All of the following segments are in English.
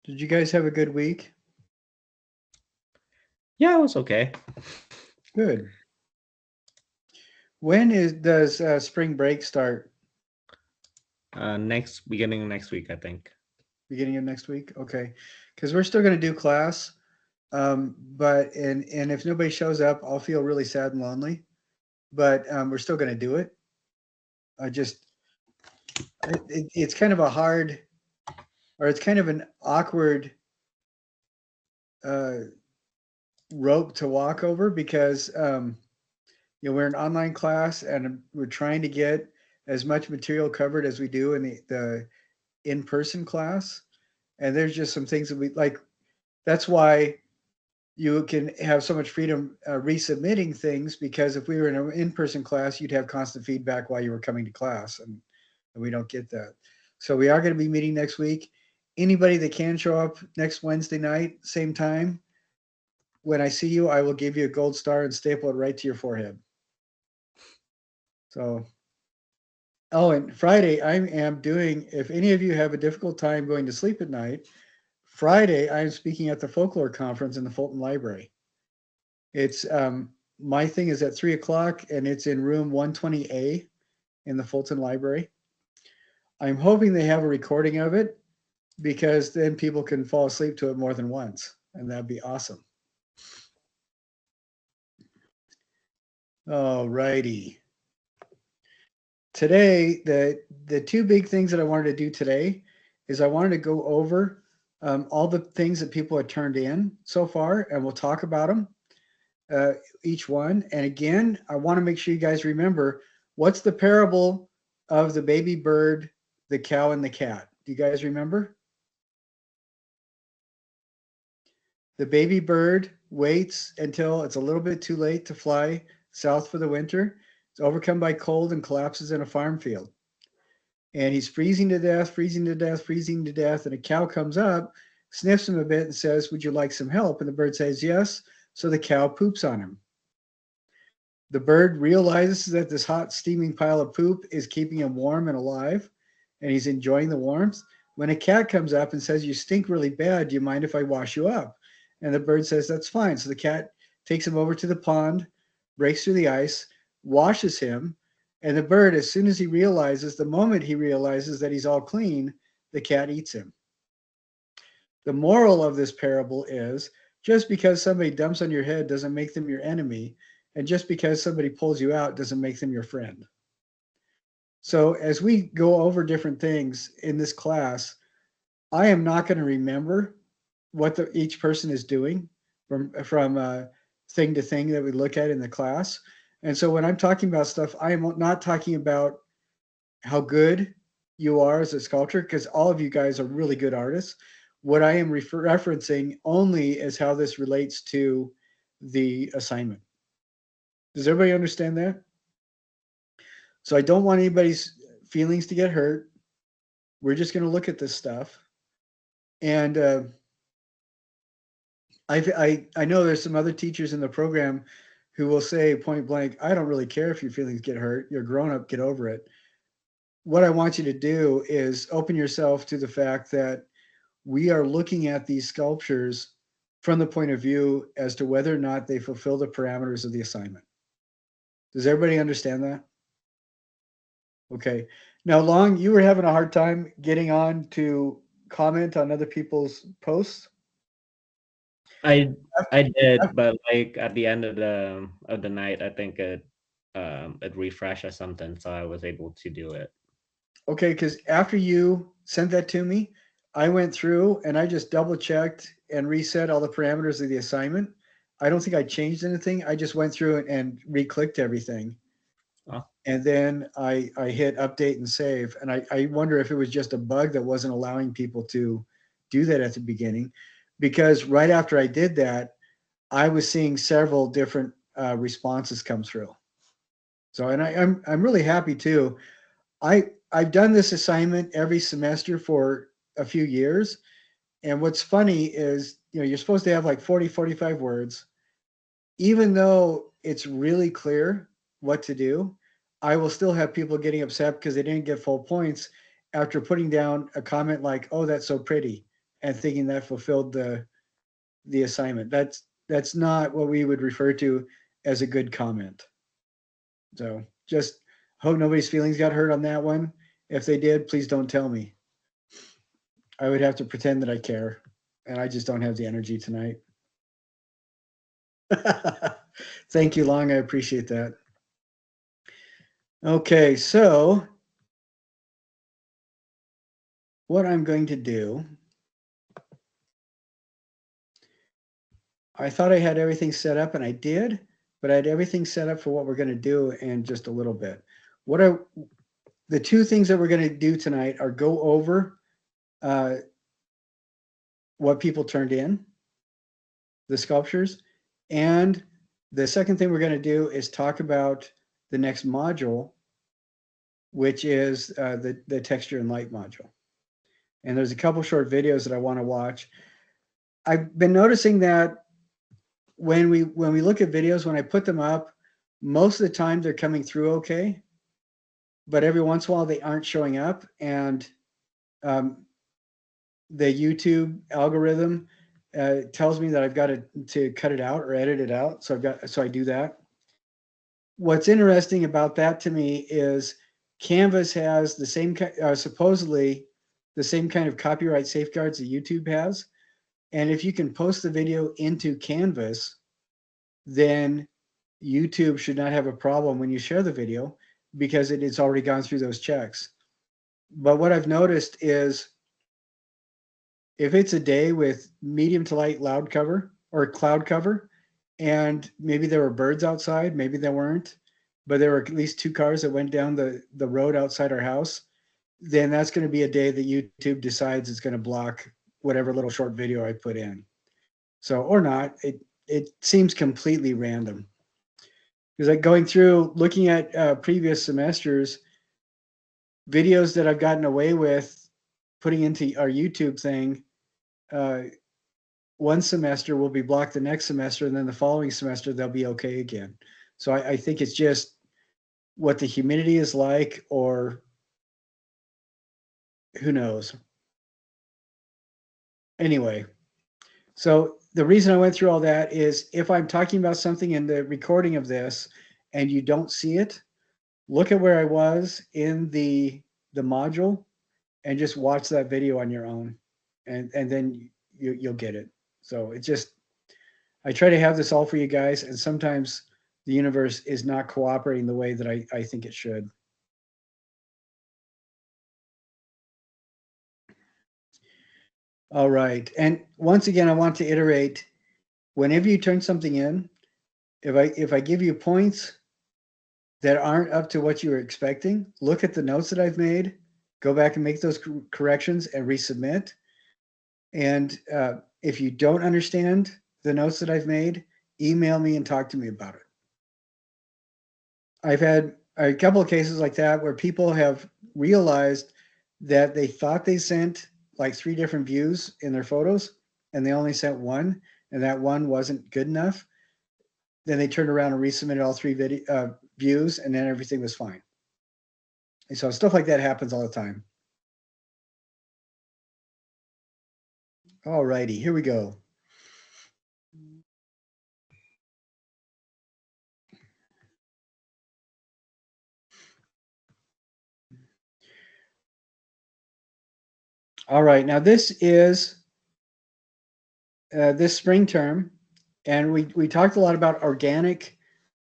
Did you guys have a good week? Yeah, it was okay. Good. When is does spring break start? Next beginning next week, I think. Beginning of next week? Okay. Because we're still going to do class. But and if nobody shows up, I'll feel really sad and lonely. But we're still going to do it. I just it's kind of a hard, or it's kind of an awkward uh, rope to walk over because we're an online class and we're trying to get as much material covered as we do in the in-person class. And there's just some things that we like. That's why you can have so much freedom resubmitting things, because if we were in an in-person class, you'd have constant feedback while you were coming to class, and we don't get that. So we are going to be meeting next week. Anybody that can show up next Wednesday night, same time, when I see you, I will give you a gold star and staple it right to your forehead. So, oh, and Friday, I am doing, if any of you have a difficult time going to sleep at night, Friday, I am speaking at the folklore conference in the Fulton Library. It's my thing is at 3 o'clock, and it's in room 120A in the Fulton Library. I'm hoping they have a recording of it, because then people can fall asleep to it more than once, and that'd be awesome. All righty. Today, the two big things that I wanted to do today is I wanted to go over all the things that people had turned in so far, and we'll talk about them, uh, each one. And again, I want to make sure you guys remember, what's the parable of the baby bird, the cow, and the cat? Do you guys remember? The baby bird waits until it's a little bit too late to fly south for the winter. It's overcome by cold and collapses in a farm field. And he's freezing to death, freezing to death, freezing to death. And a cow comes up, sniffs him a bit, and says, "Would you like some help?" And the bird says, "Yes." So the cow poops on him. The bird realizes that this hot, steaming pile of poop is keeping him warm and alive, and he's enjoying the warmth. When a cat comes up and says, "You stink really bad. Do you mind if I wash you up?" And the bird says, "That's fine." So the cat takes him over to the pond, breaks through the ice, washes him. And the bird, as soon as he realizes, the moment he realizes that he's all clean, the cat eats him. The moral of this parable is, just because somebody dumps on your head doesn't make them your enemy, and just because somebody pulls you out doesn't make them your friend. So, as we go over different things in this class, I am not going to remember what each person is doing from thing to thing that we look at in the class. And so, when I'm talking about stuff, I am not talking about how good you are as a sculptor, because all of you guys are really good artists. What I am referencing only is how this relates to the assignment. Does everybody understand that? So I don't want anybody's feelings to get hurt. We're just going to look at this stuff. And I know there's some other teachers in the program who will say point blank, "I don't really care if your feelings get hurt. You're grown up, get over it." What I want you to do is open yourself to the fact that we are looking at these sculptures from the point of view as to whether or not they fulfill the parameters of the assignment. Does everybody understand that? Okay. Now, Long, you were having a hard time getting on to comment on other people's posts. I Af- I did, af- but like at the end of the night, I think it refreshed or something, so I was able to do it. Okay, because after you sent that to me, I went through and I just double checked and reset all the parameters of the assignment. I don't think I changed anything. I just went through it and re-clicked everything. Oh, And then I hit update and save. And I wonder if it was just a bug that wasn't allowing people to do that at the beginning. Because right after I did that, I was seeing several different responses come through. So, and I'm really happy too. I've done this assignment every semester for a few years. And what's funny is, you're supposed to have like 40, 45 words. Even though it's really clear what to do, I will still have people getting upset because they didn't get full points after putting down a comment like, "Oh, that's so pretty," and thinking that fulfilled the assignment. That's not what we would refer to as a good comment. So just hope nobody's feelings got hurt on that one. If they did, please don't tell me. I would have to pretend that I care, and I just don't have the energy tonight. Thank you, Long. I appreciate that. Okay, so what I'm going to do, I thought I had everything set up, and I did, but I had everything set up for what we're going to do in just a little bit. What are the two things that we're going to do tonight are go over what people turned in, the sculptures, and the second thing we're going to do is talk about the next module, which is the texture and light module. And there's a couple short videos that I want to watch. I've been noticing that when we look at videos, when I put them up, most of the time they're coming through okay, but every once in a while they aren't showing up, and the YouTube algorithm tells me that I've got to cut it out or edit it out. So I do that. What's interesting about that to me is Canvas has the same supposedly the same kind of copyright safeguards that YouTube has. And if you can post the video into Canvas, then YouTube should not have a problem when you share the video because it's already gone through those checks. But what I've noticed is if it's a day with medium to light loud cover or cloud cover, and maybe there were birds outside, maybe there weren't, but there were at least 2 cars that went down the road outside our house, then that's going to be a day that YouTube decides it's going to block whatever little short video I put in. So, or not, it seems completely random. Because like going through, looking at previous semesters, videos that I've gotten away with putting into our YouTube thing, one semester will be blocked the next semester, and then the following semester they'll be okay again. So I think it's just what the humidity is like, or who knows. Anyway, so the reason I went through all that is if I'm talking about something in the recording of this and you don't see it, look at where I was in the module and just watch that video on your own, and then you'll get it. So it just, I try to have this all for you guys, and sometimes the universe is not cooperating the way that I think it should. All right. And once again, I want to iterate, whenever you turn something in, if I give you points that aren't up to what you were expecting, look at the notes that I've made, go back and make those corrections and resubmit. And if you don't understand the notes that I've made, email me and talk to me about it. I've had a couple of cases like that where people have realized that they thought they sent like 3 different views in their photos, and they only sent one, and that one wasn't good enough. Then they turned around and resubmitted all 3 views, and then everything was fine. And so stuff like that happens all the time. All righty, here we go. All right, now this is this spring term, and we talked a lot about organic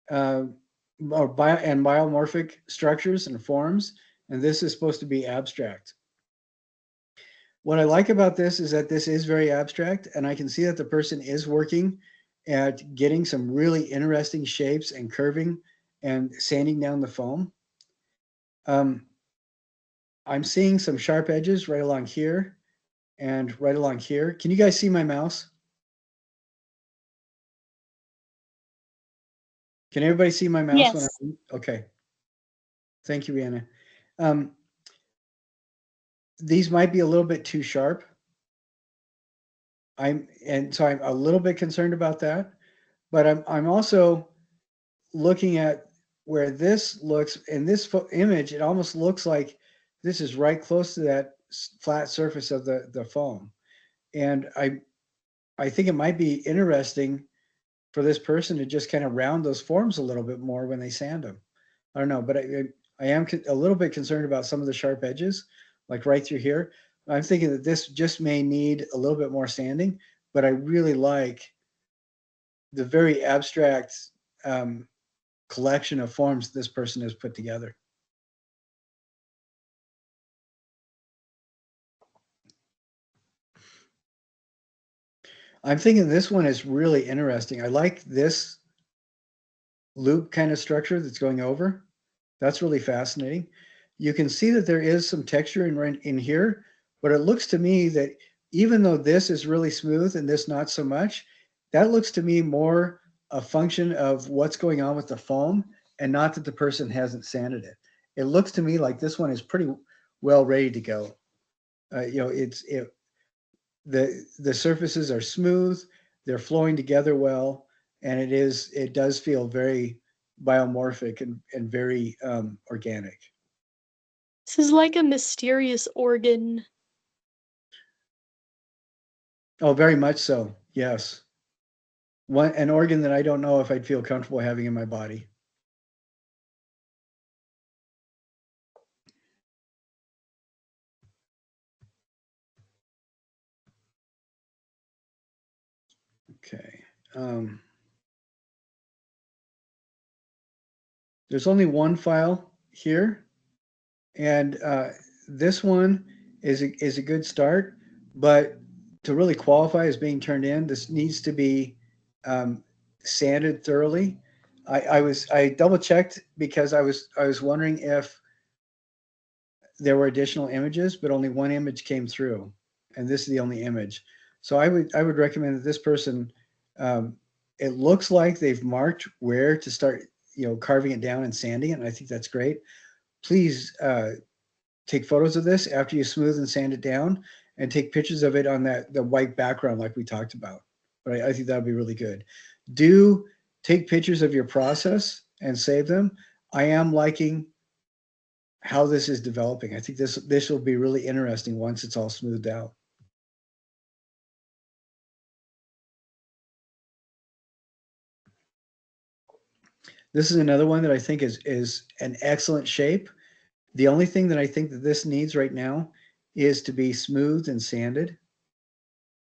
and biomorphic structures and forms, and this is supposed to be abstract. What I like about this is that this is very abstract, and I can see that the person is working at getting some really interesting shapes and curving and sanding down the foam. I'm seeing some sharp edges right along here and right along here. Can you guys see my mouse? Can everybody see my mouse? Yes. When okay. Thank you, Rihanna. These might be a little bit too sharp. So I'm a little bit concerned about that, but I'm also looking at where this looks in this image. It almost looks like this is right close to that flat surface of the foam. And I think it might be interesting for this person to just kind of round those forms a little bit more when they sand them. I don't know, but I am a little bit concerned about some of the sharp edges, like right through here. I'm thinking that this just may need a little bit more sanding, but I really like the very abstract um, collection of forms this person has put together. I'm thinking this one is really interesting. I like this loop kind of structure that's going over. That's really fascinating. You can see that there is some texture in here, but it looks to me that even though this is really smooth and this not so much, that looks to me more a function of what's going on with the foam and not that the person hasn't sanded it. It looks to me like this one is pretty well ready to go. The surfaces are smooth, they're flowing together well, and it does feel very biomorphic and very organic. This is like a mysterious organ. Oh, very much so. Yes, an organ that I don't know if I'd feel comfortable having in my body. Okay. There's only one file here, and this one is a good start, but to really qualify as being turned in, this needs to be um, sanded thoroughly. I double checked because I was wondering if there were additional images, but only one image came through, and this is the only image. So I would recommend that this person. Um, it looks like they've marked where to start, carving it down and sanding it, and I think that's great. Please take photos of this after you smooth and sand it down, and take pictures of it on the white background like we talked about. But I think that would be really good. Do take pictures of your process and save them. I am liking how this is developing. I think this will be really interesting once it's all smoothed out. This is another one that I think is an excellent shape. The only thing that I think that this needs right now is to be smoothed and sanded.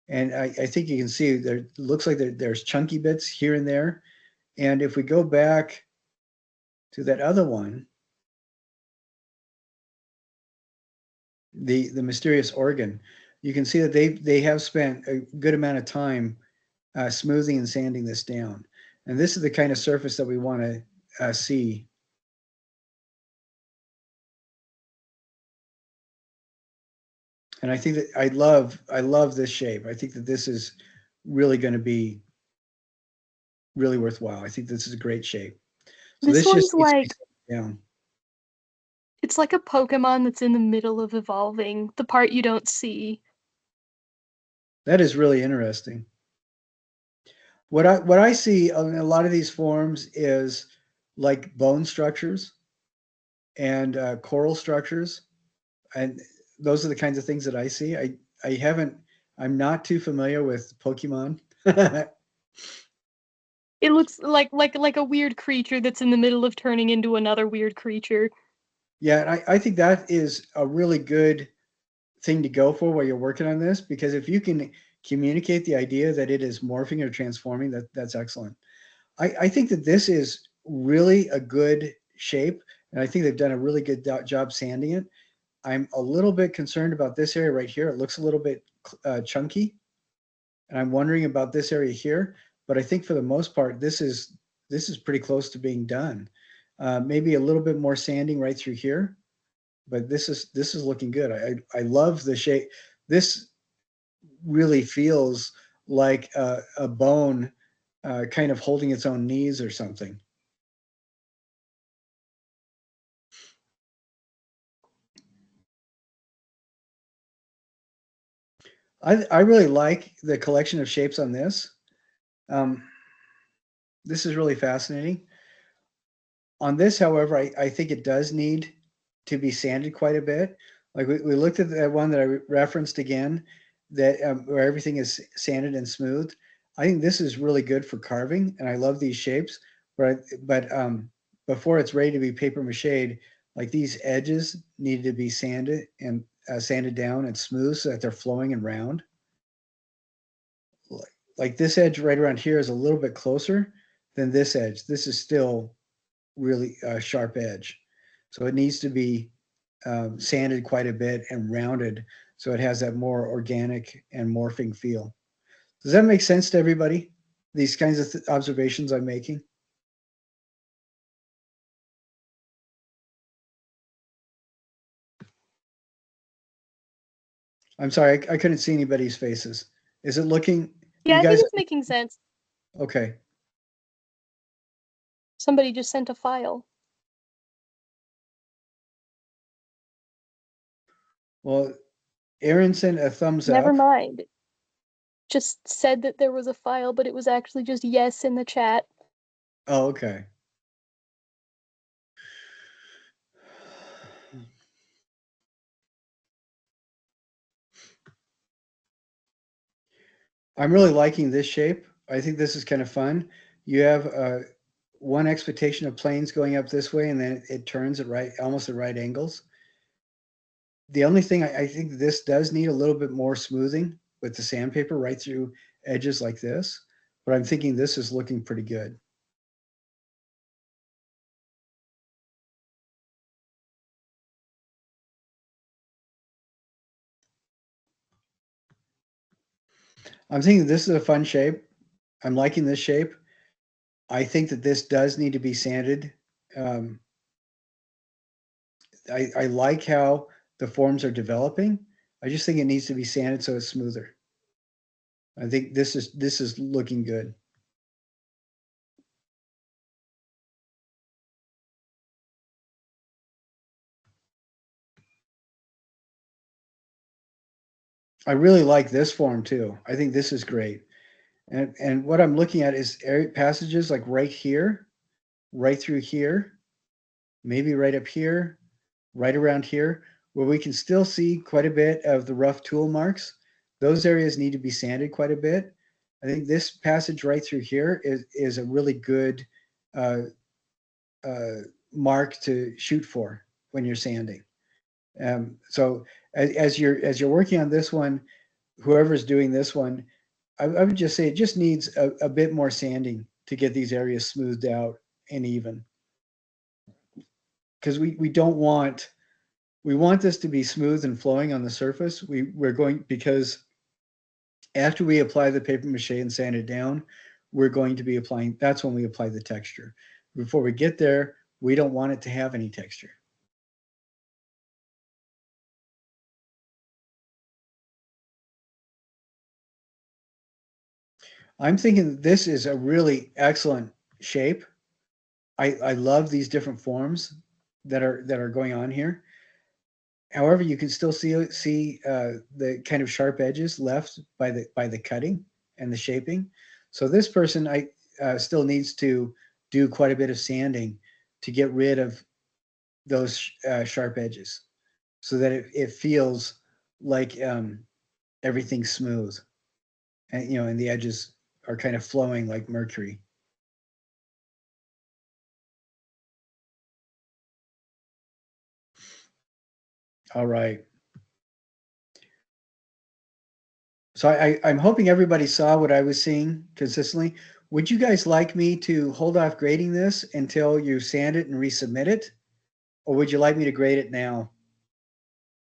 And I think you can see there looks like there's chunky bits here and there. And if we go back to that other one, the mysterious organ, you can see that they have spent a good amount of time smoothing and sanding this down. And this is the kind of surface that we want to see. And I think that I love this shape. I think that this is really going to be really worthwhile. I think this is a great shape. So This this just one's needs to be like, down. it's like a Pokemon that's in the middle of evolving, the part you don't see. That is really interesting. What I see in a lot of these forms is like bone structures and coral structures, and those are the kinds of things that I see. I haven't. I'm not too familiar with Pokemon. It looks like a weird creature that's in the middle of turning into another weird creature. Yeah, and I think that is a really good thing to go for while you're working on this, because if you can communicate the idea that it is morphing or transforming, that's excellent. I think that this is really a good shape, and I think they've done a really good job sanding it. I'm a little bit concerned about this area right here. It looks a little bit chunky, and I'm wondering about this area here. But I think for the most part, this is pretty close to being done. Maybe a little bit more sanding right through here, but this is looking good. I love the shape. This really feels like a bone kind of holding its own knees or something. I really like the collection of shapes on this. Um, this is really fascinating. On this, however, I think it does need to be sanded quite a bit. Like we looked at that one that I referenced again. that where everything is sanded and smooth. I think this is really good for carving, and I love these shapes. But before it's ready to be paper mache, like these edges need to be sanded and sanded down and smooth so that they're flowing and round. Like this edge right around here is a little bit closer than this edge. This is still really sharp edge, so it needs to be sanded quite a bit and rounded so it has that more organic and morphing feel. Does that make sense to everybody? These kinds of observations I'm making? I'm sorry, I couldn't see anybody's faces. Is it looking? Yeah, You I guys? think it's making sense. Okay. Somebody just sent a file. Well, Aaron sent a thumbs up. Never mind. Just said that there was a file, but it was actually just yes in the chat. Oh, okay. I'm really liking this shape. I think this is kind of fun. You have one expectation of planes going up this way, and then it turns at almost at right angles. The only thing I think this does need a little bit more smoothing with the sandpaper right through edges like this, but I'm thinking this is looking pretty good. I'm thinking this is a fun shape. I'm liking this shape. I think that this does need to be sanded. I like how the forms are developing. I just think it needs to be sanded so it's smoother. I think this is looking good. I really like this form too. I think this is great. And what I'm looking at is passages like right here, right through here, maybe right up here, right around here, where we can still see quite a bit of the rough tool marks. Those areas need to be sanded quite a bit. I think this passage right through here is a really good uh, mark to shoot for when you're sanding. So as you're working on this one, whoever's doing this one, I would just say it just needs a bit more sanding to get these areas smoothed out and even. Because we don't want we want this to be smooth and flowing on the surface. We're going because after we apply the paper mache and sand it down, we're going to be applying. That's when we apply the texture. Before we get there, we don't want it to have any texture. I'm thinking this is a really excellent shape. I love these different forms that are going on here. However, you can still see the kind of sharp edges left by the cutting and the shaping. So this person still needs to do quite a bit of sanding to get rid of those sharp edges, so that it feels like everything's smooth, and and the edges are kind of flowing like mercury. All right. So I'm hoping everybody saw what I was seeing consistently. Would you guys like me to hold off grading this until you sand it and resubmit it? Or would you like me to grade it now?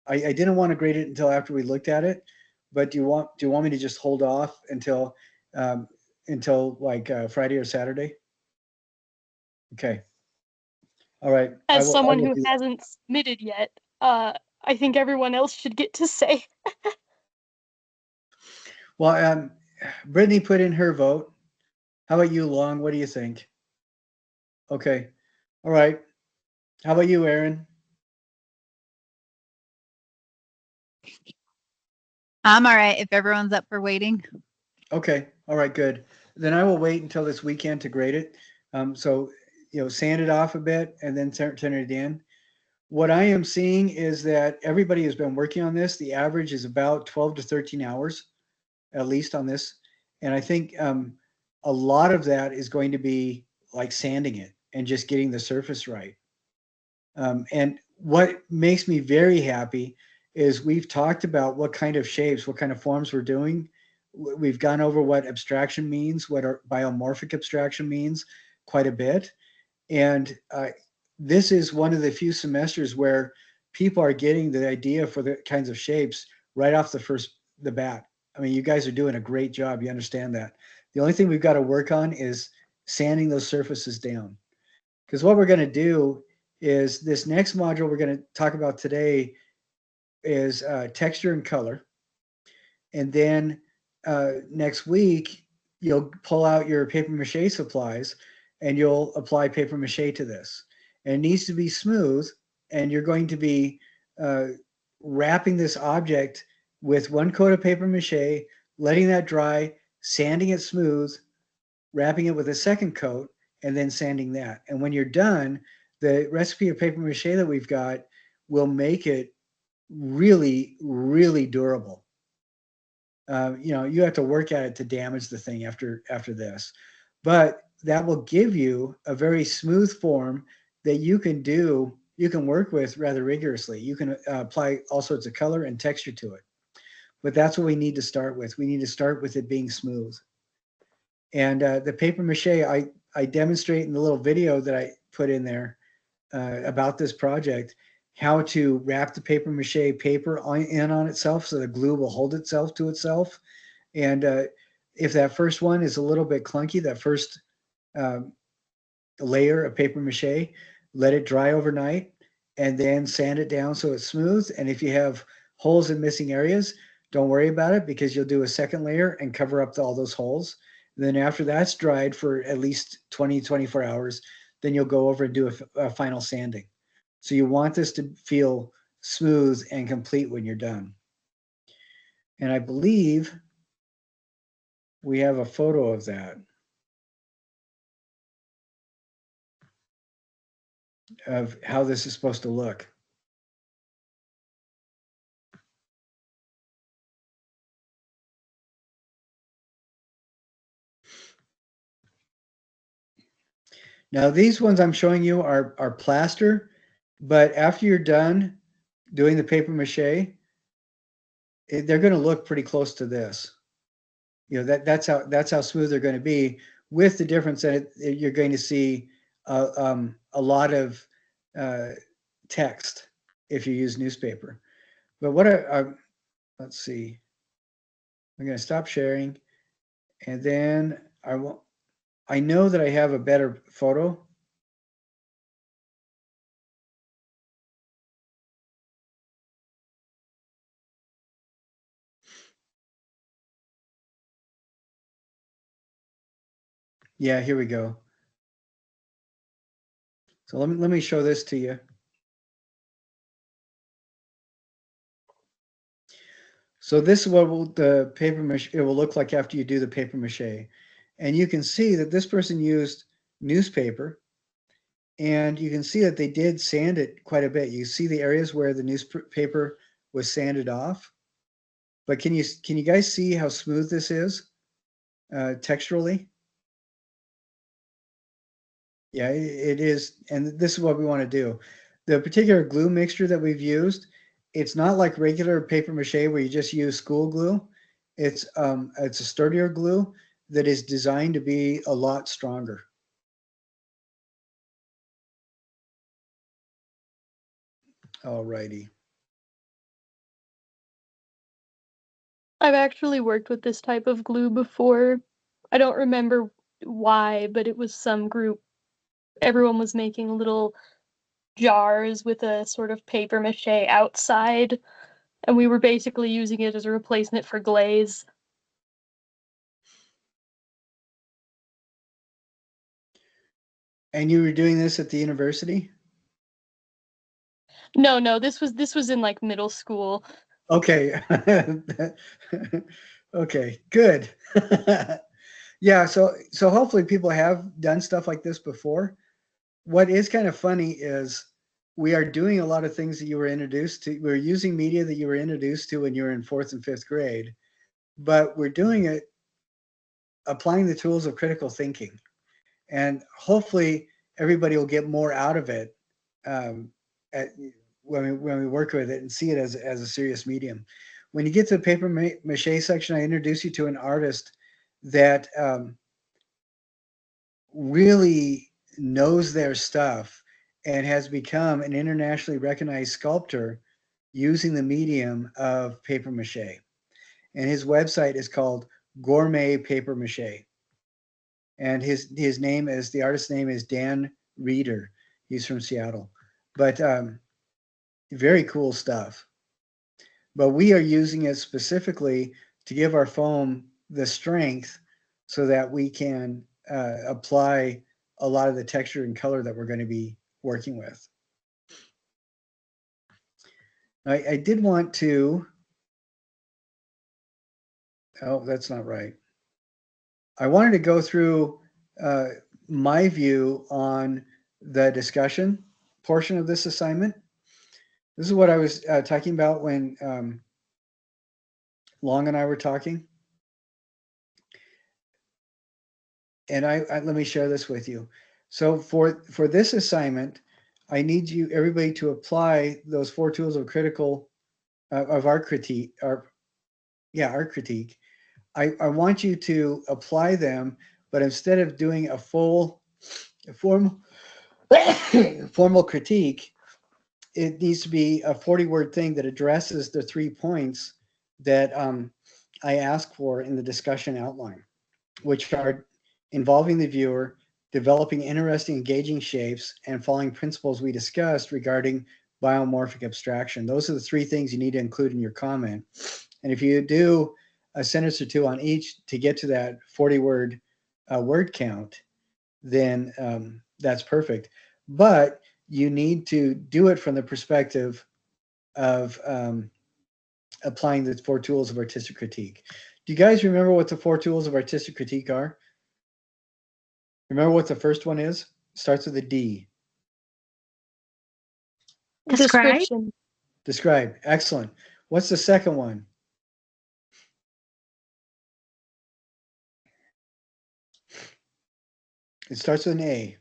I didn't want to grade it until after we looked at it, but do you want me to just hold off um, until like Friday or Saturday? Okay. All right. As someone will who do that. hasn't submitted yet, I think everyone else should get to say. Well, Brittany put in her vote. How about you, Long? What do you think? Okay. All right. How about you, Aaron? I'm all right if everyone's up for waiting. Okay. All right. Good. Then I will wait until this weekend to grade it. So sand it off a bit and then turn it in. what I am seeing is that everybody has been working on this. The average is about 12 to 13 hours, at least on this. And I think a lot of that is going to be like sanding it and just getting the surface right. And what makes me very happy is we've talked about what kind of shapes, what kind of forms we're doing. We've gone over what abstraction means, what our biomorphic abstraction means quite a bit. And this is one of the few semesters where people are getting the idea for the kinds of shapes right off the bat. I mean, you guys are doing a great job. You understand that. The only thing we've got to work on is sanding those surfaces down. Because what we're going to do is this next module we're going to talk about today is texture and color. And then next week, you'll pull out your paper mache supplies and you'll apply paper mache to this. And it needs to be smooth, and you're going to be wrapping this object with one coat of paper mache, letting that dry, sanding it smooth, wrapping it with a second coat, and then sanding that. And when you're done, the recipe of paper mache that we've got will make it really, really durable. You know, you have to work at it to damage the thing after this, but that will give you a very smooth form that you can work with rather rigorously. You can apply all sorts of color and texture to it, but that's what we need to start with. We need to start with it being smooth. And the paper mache, I demonstrate in the little video that I put in there about this project, how to wrap the paper mache paper in on itself so the glue will hold itself to itself. And if that first one is a little bit clunky, that first layer of paper mache, let it dry overnight and then sand it down so it's smooth. And if you have holes and missing areas, don't worry about it, because you'll do a second layer and cover up all those holes. And then after that's dried for at least 20, 24 hours, then you'll go over and do a final sanding. So you want this to feel smooth and complete when you're done. And I believe we have a photo of that, of how this is supposed to look. Now these ones I'm showing you are plaster, but after you're done doing the paper mache, they're going to look pretty close to this. You know, that's how smooth they're going to be, with the difference that you're going to see a lot of text if you use newspaper. But what let's see, I'm going to stop sharing, and then I know that I have a better photo. Yeah, here we go. So let me show this to you. So this is what the paper mache it will look like after you do the paper mache. And you can see that this person used newspaper, and you can see that they did sand it quite a bit. You see the areas where the newspaper was sanded off. But can you guys see how smooth this is texturally? Yeah, it is. And this is what we want to do. The particular glue mixture that we've used, it's not like regular paper mache where you just use school glue. It's a sturdier glue that is designed to be a lot stronger. All righty. I've actually worked with this type of glue before. I don't remember why, but it was some group. Everyone was making little jars with a sort of paper mache outside, and we were basically using it as a replacement for glaze. And you were doing this at the university? No, this was in like middle school. Okay. Okay, good. Yeah, so hopefully people have done stuff like this before. What is kind of funny is we are doing a lot of things that you were introduced to. We're using media that you were introduced to when you were in 4th and 5th grade, but we're doing it applying the tools of critical thinking. And hopefully everybody will get more out of it when we work with it and see it as a serious medium. When you get to the paper mache section, I introduce you to an artist that really knows their stuff and has become an internationally recognized sculptor using the medium of paper mache. And his website is called Gourmet Paper Mache. And his name is, the artist's name is Dan Reeder. He's from Seattle. But very cool stuff. But we are using it specifically to give our foam the strength so that we can apply a lot of the texture and color that we're going to be working with. I did want to, oh, that's not right. I wanted to go through my view on the discussion portion of this assignment. This is what I was talking about when Long and I were talking. And I let me share this with you. So for this assignment, I need you, everybody, to apply those 4 tools of critical of art critique, art critique. I want you to apply them, but instead of doing a formal critique, it needs to be a 40-word thing that addresses the 3 points that I ask for in the discussion outline, which are involving the viewer, developing interesting, engaging shapes, and following principles we discussed regarding biomorphic abstraction. Those are the 3 things you need to include in your comment. And if you do a sentence or 2 on each to get to that 40-word word count, then that's perfect. But you need to do it from the perspective of applying the 4 tools of artistic critique. Do you guys remember what the 4 tools of artistic critique are? Remember what the first one is? It starts with a D. Description. Describe. Excellent. What's the second one? It starts with an A.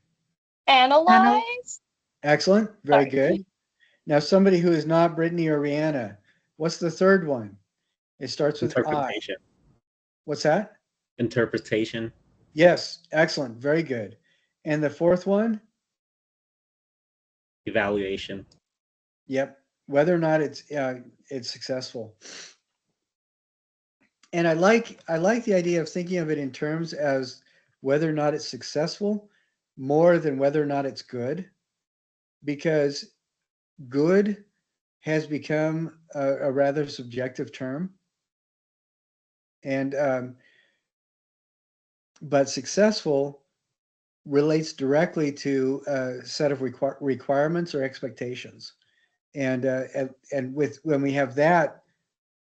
Analyze. Excellent. Very Sorry. good. Now, somebody who is not Brittany or Rihanna, what's the third one? It starts with I. Interpretation. What's that? Interpretation. Yes. Excellent. Very good. And the fourth one? Evaluation. Yep. Whether or not it's successful. And I like the idea of thinking of it in terms as whether or not it's successful more than whether or not it's good, because good has become a rather subjective term. And but successful relates directly to a set of requirements or expectations. And when we have that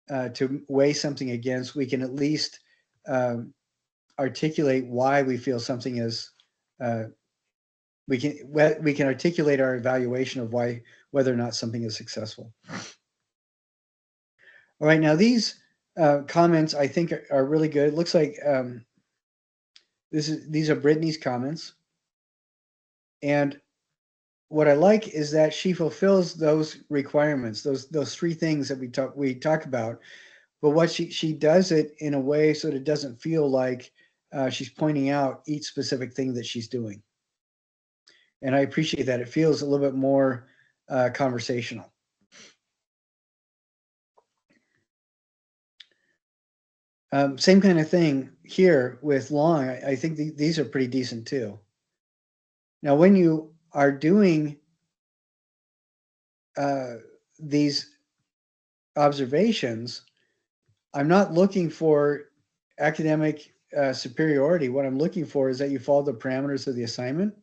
to weigh something against, we can at least articulate why we feel something is. We can articulate our evaluation of whether or not something is successful. All right, now these comments I think are really good. It looks like these are Brittany's comments, and what I like is that she fulfills those requirements, those 3 things that we talk about. But what she does it in a way so that it doesn't feel like she's pointing out each specific thing that she's doing. And I appreciate that. It feels a little bit more conversational. Same kind of thing here with Long. I think these are pretty decent too. Now, when you are doing these observations, I'm not looking for academic superiority. What I'm looking for is that you follow the parameters of the assignment.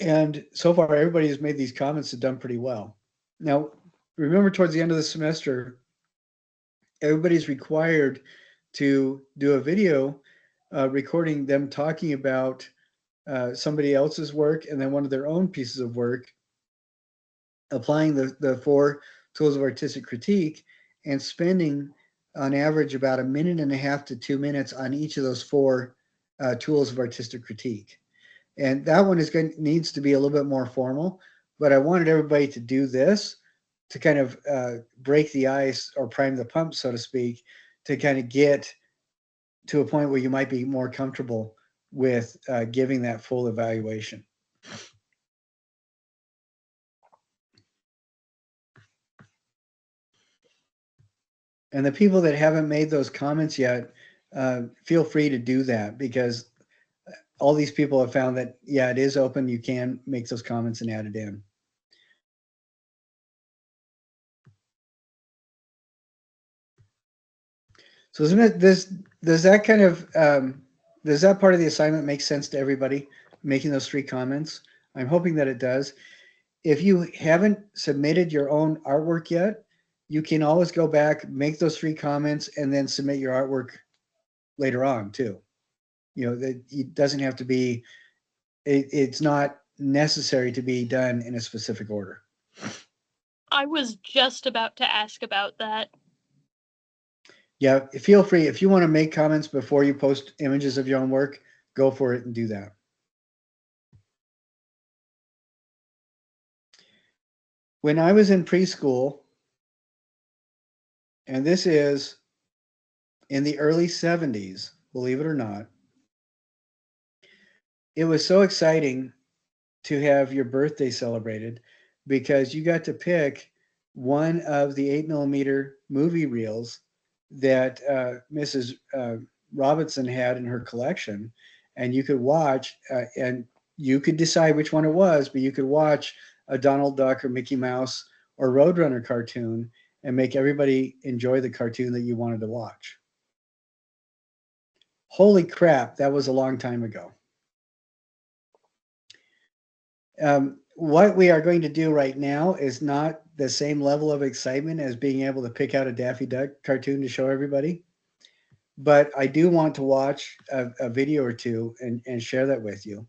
And so far, everybody who's made these comments have done pretty well. Now, remember, towards the end of the semester, everybody's required to do a video recording them talking about somebody else's work and then one of their own pieces of work applying the 4 tools of artistic critique and spending on average about 1.5 to 2 minutes on each of those 4 tools of artistic critique. And that one needs to be a little bit more formal, but I wanted everybody to do this to kind of break the ice or prime the pump, so to speak, to kind of get to a point where you might be more comfortable with giving that full evaluation. And the people that haven't made those comments yet, feel free to do that, because all these people have found that, yeah, it is open. You can make those comments and add it in. So isn't it does that kind of, does that part of the assignment make sense to everybody, making those 3 comments? I'm hoping that it does. If you haven't submitted your own artwork yet, you can always go back, make those 3 comments, and then submit your artwork later on too. You know, that it doesn't have to be, it's not necessary to be done in a specific order. I was just about to ask about that. Yeah, feel free. If you want to make comments before you post images of your own work, go for it and do that. When I was in preschool, and this is in the early 70s, believe it or not, it was so exciting to have your birthday celebrated, because you got to pick one of the 8mm movie reels that Mrs. Robinson had in her collection, and you could watch, and you could decide which one it was, but you could watch a Donald Duck or Mickey Mouse or Roadrunner cartoon and make everybody enjoy the cartoon that you wanted to watch. Holy crap, that was a long time ago. What we are going to do right now is not the same level of excitement as being able to pick out a Daffy Duck cartoon to show everybody. But I do want to watch a video or two and share that with you.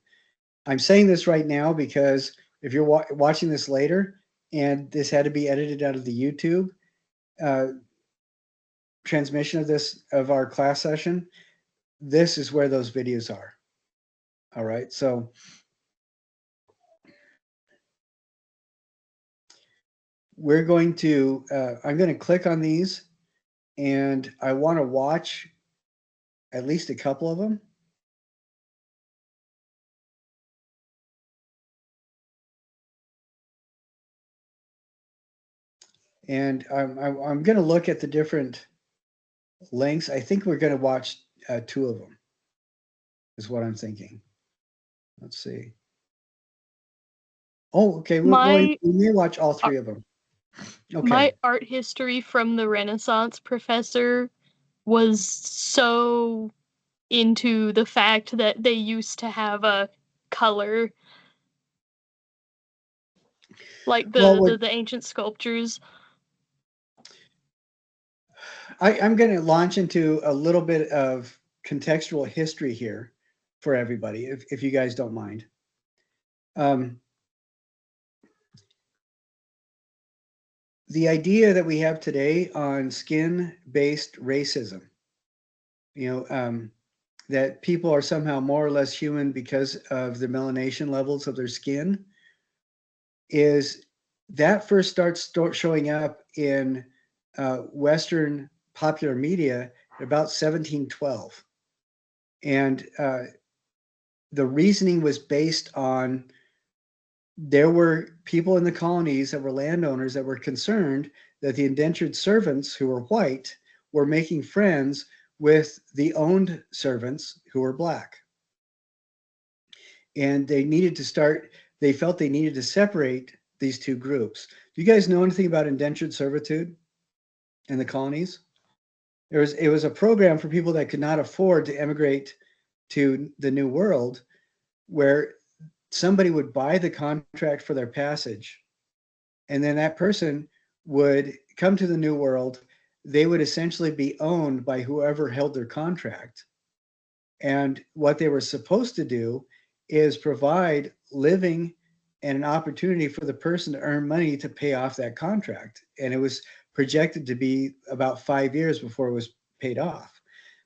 I'm saying this right now because if you're watching this later and this had to be edited out of the YouTube transmission of our class session, this is where those videos are. All right, so we're going to, I'm going to click on these, and I want to watch at least a couple of them. And I'm going to look at the different links. I think we're going to watch 2 of them, is what I'm thinking. Let's see. Oh, okay. We may watch all 3 of them. Okay. My art history from the Renaissance professor was so into the fact that they used to have a color, like the ancient sculptures. I'm going to launch into a little bit of contextual history here for everybody, if you guys don't mind. The idea that we have today on skin-based racism, that people are somehow more or less human because of the melanation levels of their skin, is that first starts showing up in Western popular media about 1712. And the reasoning was based on, there were people in the colonies that were landowners that were concerned that the indentured servants who were white were making friends with the owned servants who were black. And they felt they needed to separate these 2 groups. Do you guys know anything about indentured servitude in the colonies? It was a program for people that could not afford to emigrate to the New World, where somebody would buy the contract for their passage, and then that person would come to the New World. They would essentially be owned by whoever held their contract. And what they were supposed to do is provide living and an opportunity for the person to earn money to pay off that contract. And it was projected to be about 5 years before it was paid off.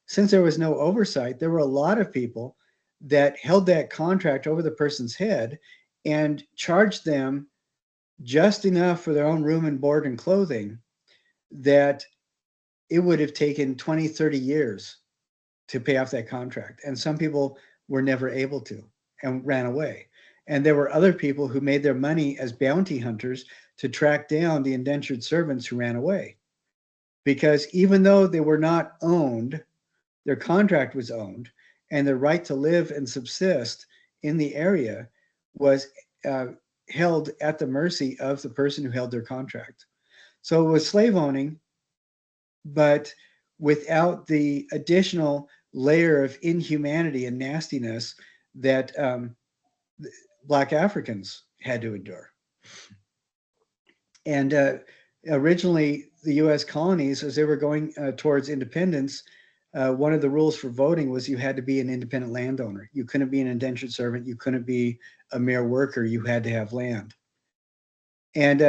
Since there was no oversight, there were a lot of people that held that contract over the person's head and charged them just enough for their own room and board and clothing that it would have taken 20, 30 years to pay off that contract. And some people were never able to and ran away. And there were other people who made their money as bounty hunters to track down the indentured servants who ran away. Because even though they were not owned, their contract was owned, and their right to live and subsist in the area was held at the mercy of the person who held their contract. So it was slave owning, but without the additional layer of inhumanity and nastiness that Black Africans had to endure. And originally, the U.S. colonies, as they were going towards independence, one of the rules for voting was you had to be an independent landowner. You couldn't be an indentured servant. You couldn't be a mere worker. You had to have land. And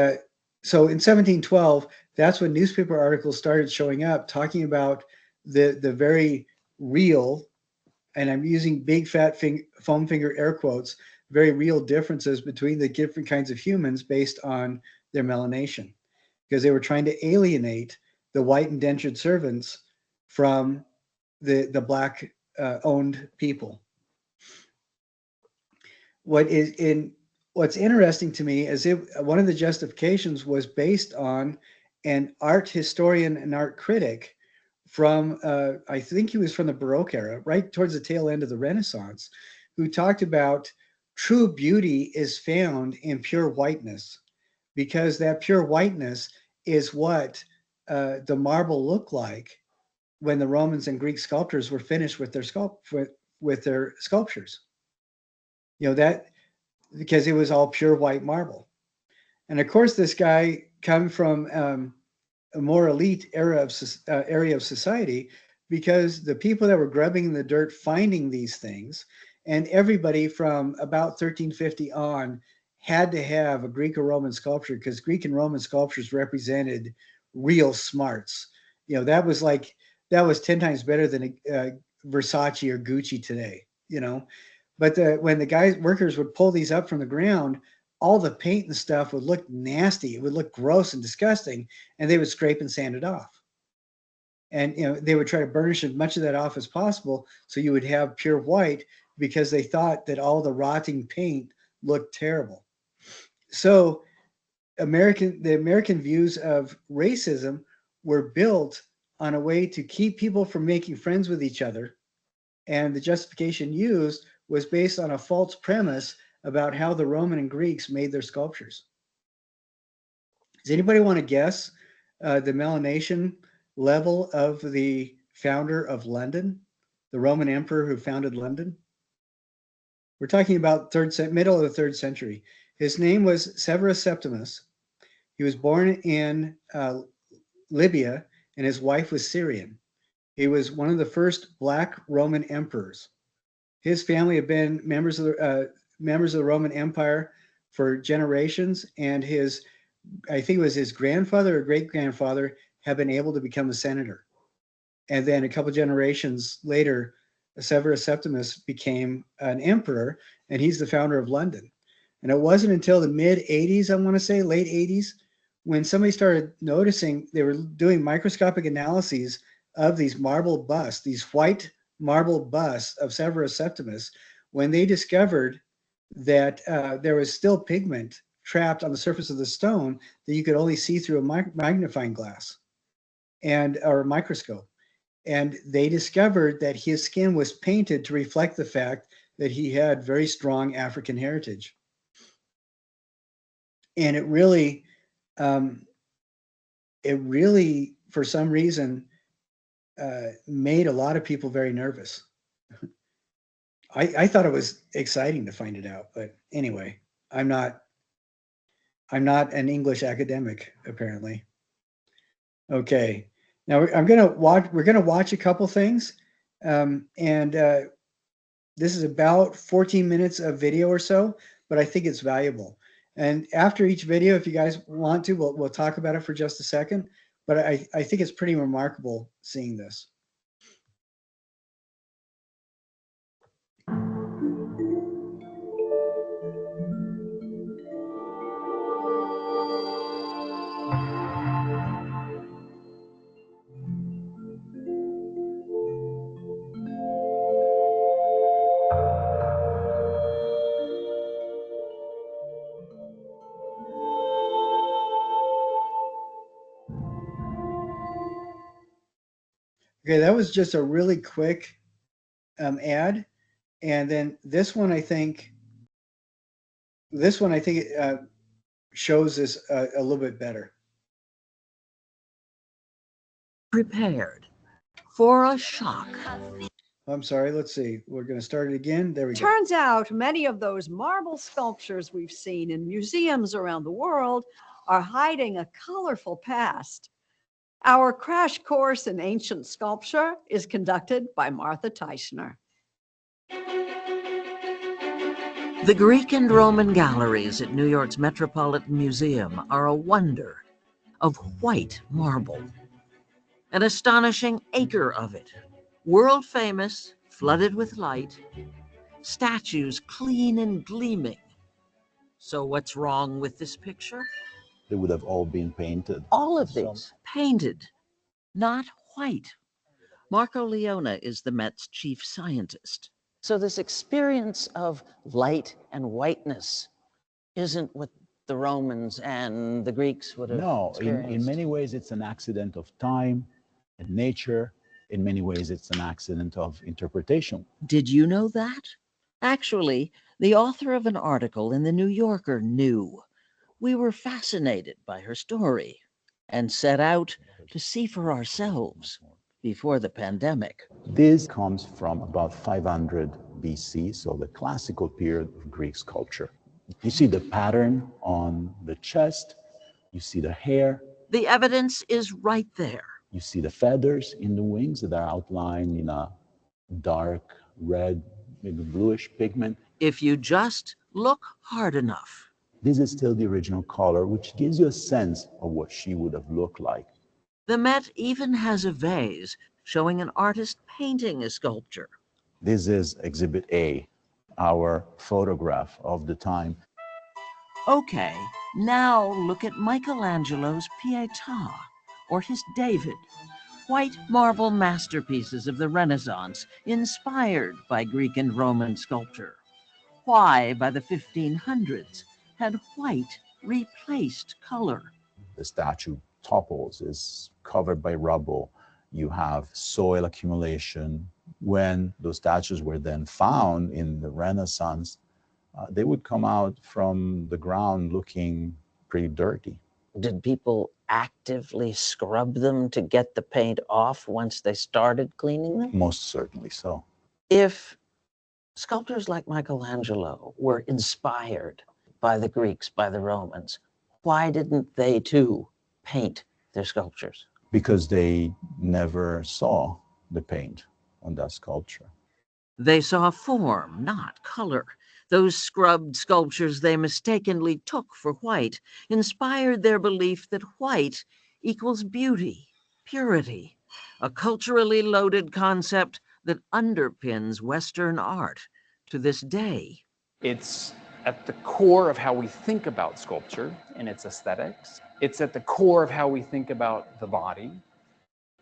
so in 1712, that's when newspaper articles started showing up talking about the very real, and I'm using big fat foam finger air quotes, very real differences between the different kinds of humans based on their melanation, because they were trying to alienate the white indentured servants from the black owned people. What's interesting to me is one of the justifications was based on an art historian and art critic from, I think he was from the Baroque era, right towards the tail end of the Renaissance, who talked about true beauty is found in pure whiteness, because that pure whiteness is what the marble looked like when the Romans and Greek sculptors were finished with their sculptures. You know, that because it was all pure white marble. And of course, this guy come from a more elite area of society, because the people that were grubbing in the dirt finding these things, and everybody from about 1350 on had to have a Greek or Roman sculpture, because Greek and Roman sculptures represented real smarts. You know, that was 10 times better than Versace or Gucci today, you know. But when the workers would pull these up from the ground, all the paint and stuff would look nasty. It would look gross and disgusting, and they would scrape and sand it off. And you know, they would try to burnish as much of that off as possible, so you would have pure white, because they thought that all the rotting paint looked terrible. So the American views of racism were built on a way to keep people from making friends with each other, and the justification used was based on a false premise about how the Roman and Greeks made their sculptures. Does anybody want to guess the melanation level of the founder of London, the Roman emperor who founded London? We're talking about middle of the 3rd century. His name was Severus Septimus. He was born in Libya, and his wife was Syrian. He was one of the first Black Roman emperors. His family had been members of the Roman Empire for generations, and I think it was his grandfather or great-grandfather had been able to become a senator. And then a couple generations later, Severus Septimus became an emperor, and he's the founder of London. And it wasn't until the mid-80s, I want to say, late 80s, when somebody started noticing, they were doing microscopic analyses of these marble busts, these white marble busts of Severus Septimus, when they discovered that there was still pigment trapped on the surface of the stone that you could only see through a magnifying glass or a microscope. And they discovered that his skin was painted to reflect the fact that he had very strong African heritage. And it really, for some reason, made a lot of people very nervous. I thought it was exciting to find it out, but anyway, I'm not an English academic, apparently. Okay, now we're gonna watch a couple things, and this is about 14 minutes of video or so. but I think it's valuable. And after each video, if you guys want to, we'll talk about it for just a second. But I think it's pretty remarkable seeing this. Okay, that was just a really quick ad. And then this one, I think shows this a little bit better. Prepared for a shock. I'm sorry, let's see. We're going to start it again. There we go. Turns out many of those marble sculptures we've seen in museums around the world are hiding a colorful past. Our crash course in ancient sculpture is conducted by Martha Teichner. The Greek and Roman galleries at New York's Metropolitan Museum are a wonder of white marble. An astonishing acre of it, world famous, flooded with light, statues clean and gleaming. So what's wrong with this picture? They would have all been painted. All of these painted, not white. Marco Leone is the Met's chief scientist. So this experience of light and whiteness isn't what the Romans and the Greeks would have experienced. In many ways it's an accident of time and nature. In many ways it's an accident of interpretation. Did you know that? Actually, the author of an article in the New Yorker knew. We were fascinated by her story and set out to see for ourselves before the pandemic. This comes from about 500 BC, so the classical period of Greek sculpture. You see the pattern on the chest, you see the hair. The evidence is right there. You see the feathers in the wings that are outlined in a dark red, maybe bluish pigment. If you just look hard enough. This is still the original color, which gives you a sense of what she would have looked like. The Met even has a vase showing an artist painting a sculpture. This is Exhibit A, our photograph of the time. Okay, now look at Michelangelo's Pietà or his David, white marble masterpieces of the Renaissance inspired by Greek and Roman sculpture. Why, by the 1500s, had white replaced color? The statue topples, is covered by rubble. You have soil accumulation. When those statues were then found in the Renaissance, they would come out from the ground looking pretty dirty. Did people actively scrub them to get the paint off once they started cleaning them? Most certainly so. If sculptors like Michelangelo were inspired by the Greeks, by the Romans, why didn't they too paint their sculptures? Because they never saw the paint on that sculpture. They saw form, not color. Those scrubbed sculptures they mistakenly took for white inspired their belief that white equals beauty, purity, a culturally loaded concept that underpins Western art to this day. It's at the core of how we think about sculpture and its aesthetics. It's at the core of how we think about the body.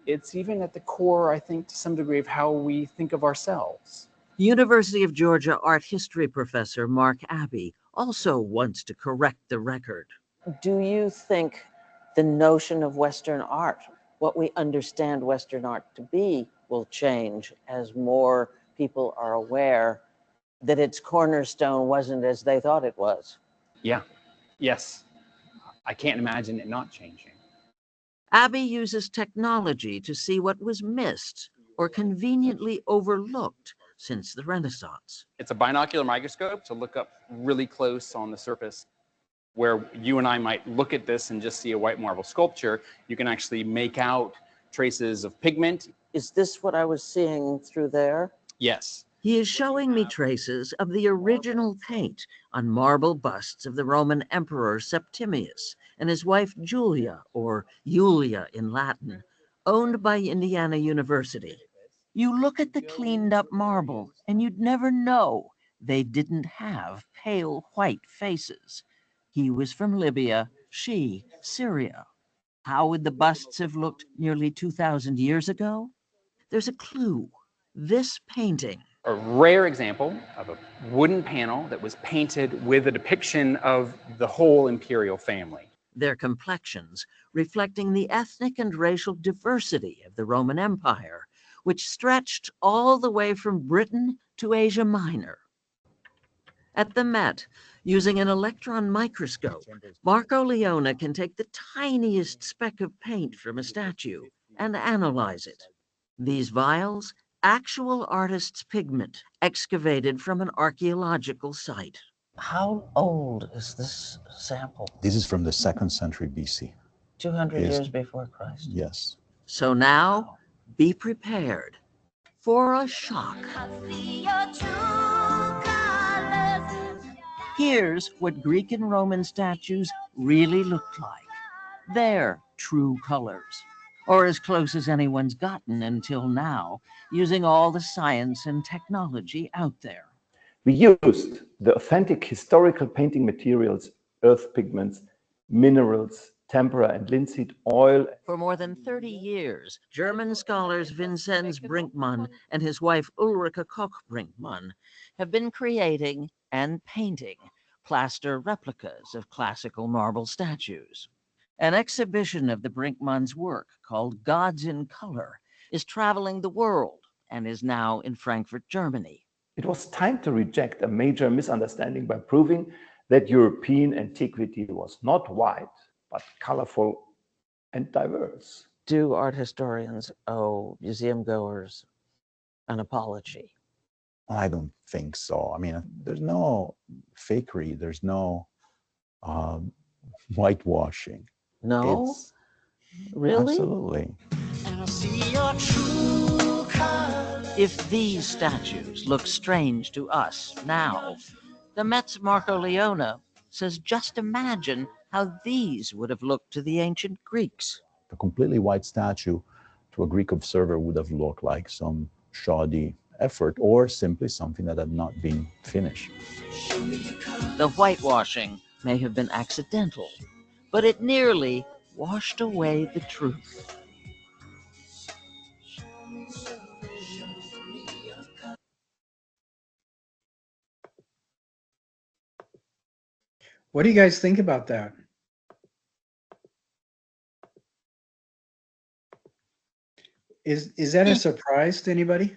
It's even at the core, I think, to some degree, of how we think of ourselves. University of Georgia art history professor Mark Abbey also wants to correct the record. Do you think the notion of Western art, what we understand Western art to be, will change as more people are aware that its cornerstone wasn't as they thought it was? Yeah, yes. I can't imagine it not changing. Abbey uses technology to see what was missed or conveniently overlooked since the Renaissance. It's a binocular microscope to look up really close on the surface. Where you and I might look at this and just see a white marble sculpture, you can actually make out traces of pigment. Is this what I was seeing through there? Yes. He is showing me traces of the original paint on marble busts of the Roman Emperor Septimius and his wife Julia, or Julia in Latin, owned by Indiana University. You look at the cleaned up marble and you'd never know they didn't have pale white faces. He was from Libya, she Syria. How would the busts have looked nearly 2,000 years ago? There's a clue. This painting. A rare example of a wooden panel that was painted with a depiction of the whole imperial family. Their complexions reflecting the ethnic and racial diversity of the Roman Empire, which stretched all the way from Britain to Asia Minor. At the Met, using an electron microscope, Marco Leone can take the tiniest speck of paint from a statue and analyze it. These vials, actual artist's pigment, excavated from an archaeological site. How old is this sample? This is from the 2nd century BC. 200 Yes. years before Christ. Yes. So now, be prepared for a shock. Here's what Greek and Roman statues really looked like. Their true colors, or as close as anyone's gotten until now, using all the science and technology out there. We used the authentic historical painting materials, earth pigments, minerals, tempera and linseed oil. For more than 30 years, German scholars Vincenz Brinkmann and his wife Ulrike Koch-Brinkmann have been creating and painting plaster replicas of classical marble statues. An exhibition of the Brinkmanns' work called Gods in Color is traveling the world and is now in Frankfurt, Germany. It was time to reject a major misunderstanding by proving that European antiquity was not white, but colorful and diverse. Do art historians owe museum goers an apology? I don't think so. I mean, there's no fakery. There's no whitewashing. No? It's, Really? absolutely. If these statues look strange to us now, the Met's Marco Leone says just imagine how these would have looked to the ancient Greeks. A completely white statue to a Greek observer would have looked like some shoddy effort or simply something that had not been finished. The whitewashing may have been accidental, but it nearly washed away the truth. What do you guys think about that? Is that a surprise to anybody?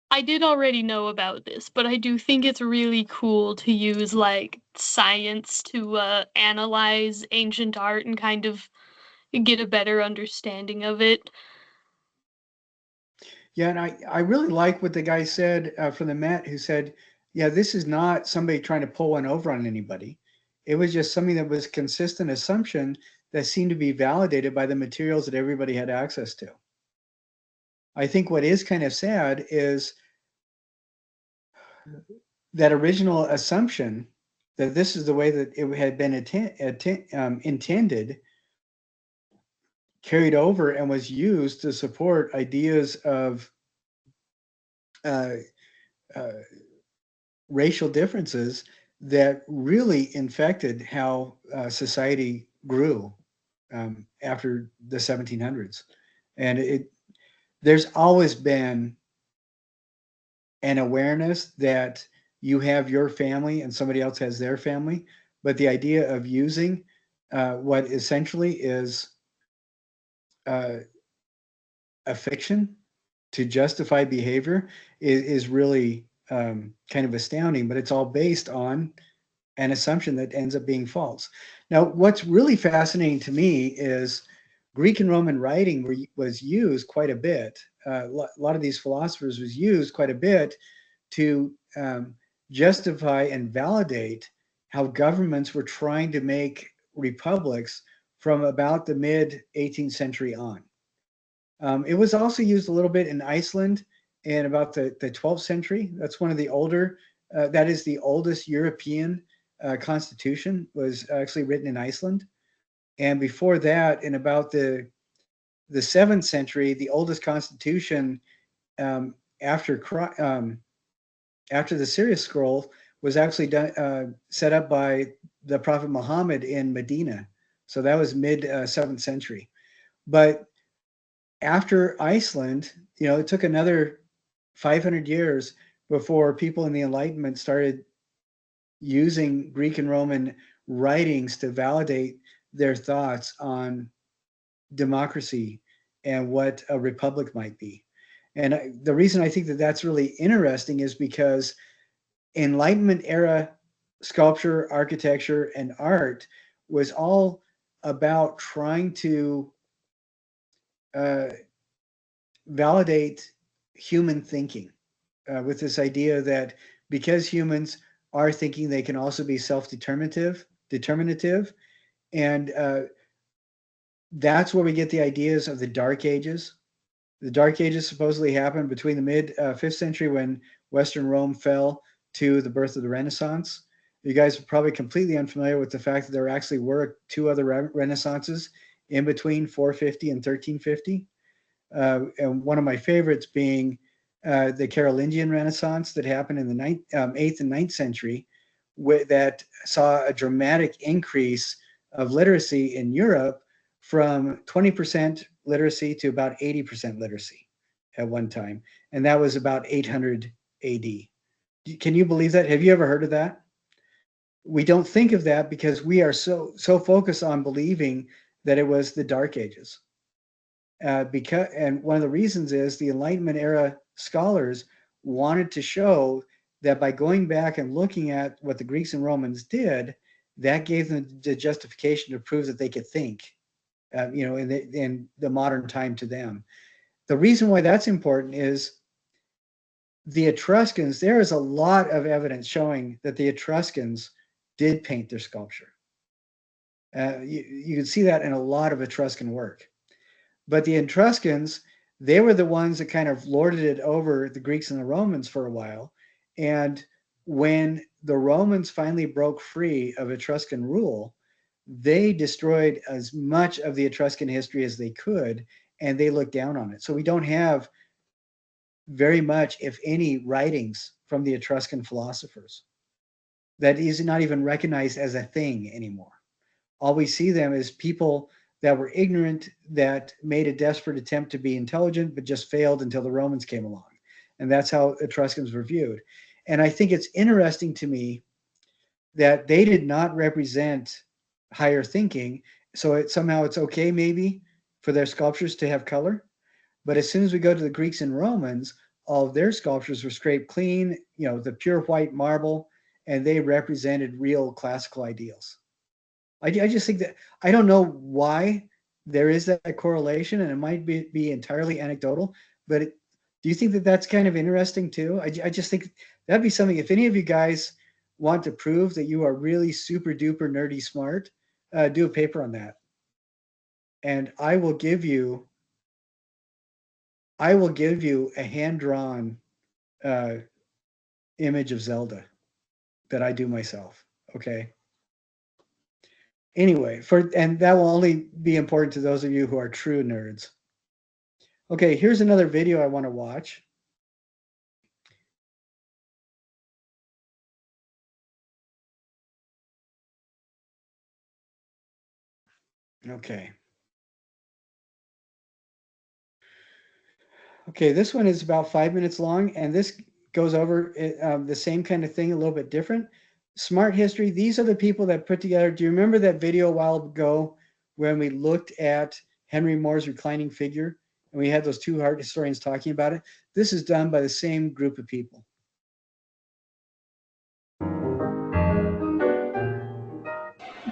I did already know about this, but I do think it's really cool to use like science to analyze ancient art and kind of get a better understanding of it. Yeah, and I really like what the guy said from the Met, who said, yeah, this is not somebody trying to pull one over on anybody. It was just something that was consistent assumption that seemed to be validated by the materials that everybody had access to. I think what is kind of sad is that original assumption that this is the way that it had been intended carried over and was used to support ideas of racial differences that really infected how society grew after the 1700s. And there's always been an awareness that you have your family and somebody else has their family, but the idea of using what essentially is a fiction to justify behavior is really kind of astounding, but it's all based on an assumption that ends up being false. Now, what's really fascinating to me is Greek and Roman writing was used quite a bit. A lot of these philosophers was used quite a bit to justify and validate how governments were trying to make republics from about the mid 18th century on. It was also used a little bit in Iceland in about the 12th century. That's one of the older, that is the oldest European constitution, was actually written in Iceland. And before that, in about the 7th century, the oldest constitution um, after after the Sirius scroll was actually done, set up by the Prophet Muhammad in Medina. So that was mid 7th century. But after Iceland, you know, it took another 500 years before people in the Enlightenment started using Greek and Roman writings to validate their thoughts on democracy and what a republic might be. And the reason I think that that's really interesting is because Enlightenment era sculpture, architecture, and art was all about trying to uh, validate human thinking with this idea that because humans are thinking, they can also be determinative, and that's where we get the ideas of the Dark Ages. The Dark Ages supposedly happened between the mid 5th century when Western Rome fell to the birth of the Renaissance. You guys are probably completely unfamiliar with the fact that there actually were 2 other Renaissances in between 450 and 1350. And one of my favorites being the Carolingian Renaissance that happened in the 8th and 9th century, that saw a dramatic increase of literacy in Europe from 20% literacy to about 80% literacy at one time. And that was about 800 AD. Can you believe that? Have you ever heard of that? We don't think of that because we are so focused on believing that it was the Dark Ages. And one of the reasons is the Enlightenment era scholars wanted to show that by going back and looking at what the Greeks and Romans did, that gave them the justification to prove that they could think, you know, in the modern time to them. The reason why that's important is the Etruscans. There is a lot of evidence showing that the Etruscans did paint their sculpture. You can see that in a lot of Etruscan work. But the Etruscans, they were the ones that kind of lorded it over the Greeks and the Romans for a while. And when the Romans finally broke free of Etruscan rule, they destroyed as much of the Etruscan history as they could, and they looked down on it. So we don't have very much, if any, writings from the Etruscan philosophers. That is not even recognized as a thing anymore. All we see them as people that were ignorant, that made a desperate attempt to be intelligent, but just failed until the Romans came along. And that's how Etruscans were viewed. And I think it's interesting to me that they did not represent higher thinking. So somehow it's okay maybe for their sculptures to have color. But as soon as we go to the Greeks and Romans, all of their sculptures were scraped clean, you know, the pure white marble, and they represented real classical ideals. I just think that, I don't know why there is that correlation, and it might be entirely anecdotal, but do you think that that's kind of interesting too? I just think that'd be something, if any of you guys want to prove that you are really super duper nerdy smart, do a paper on that. And I will give you a hand-drawn image of Zelda that I do myself, okay? Anyway, and that will only be important to those of you who are true nerds. Okay, here's another video I want to watch. Okay. Okay, this one is about 5 minutes long, and this goes over the same kind of thing, a little bit different. Smart history. These are the people that put together. Do you remember that video a while ago when we looked at Henry Moore's reclining figure, and we had those 2 art historians talking about it? This is done by the same group of people.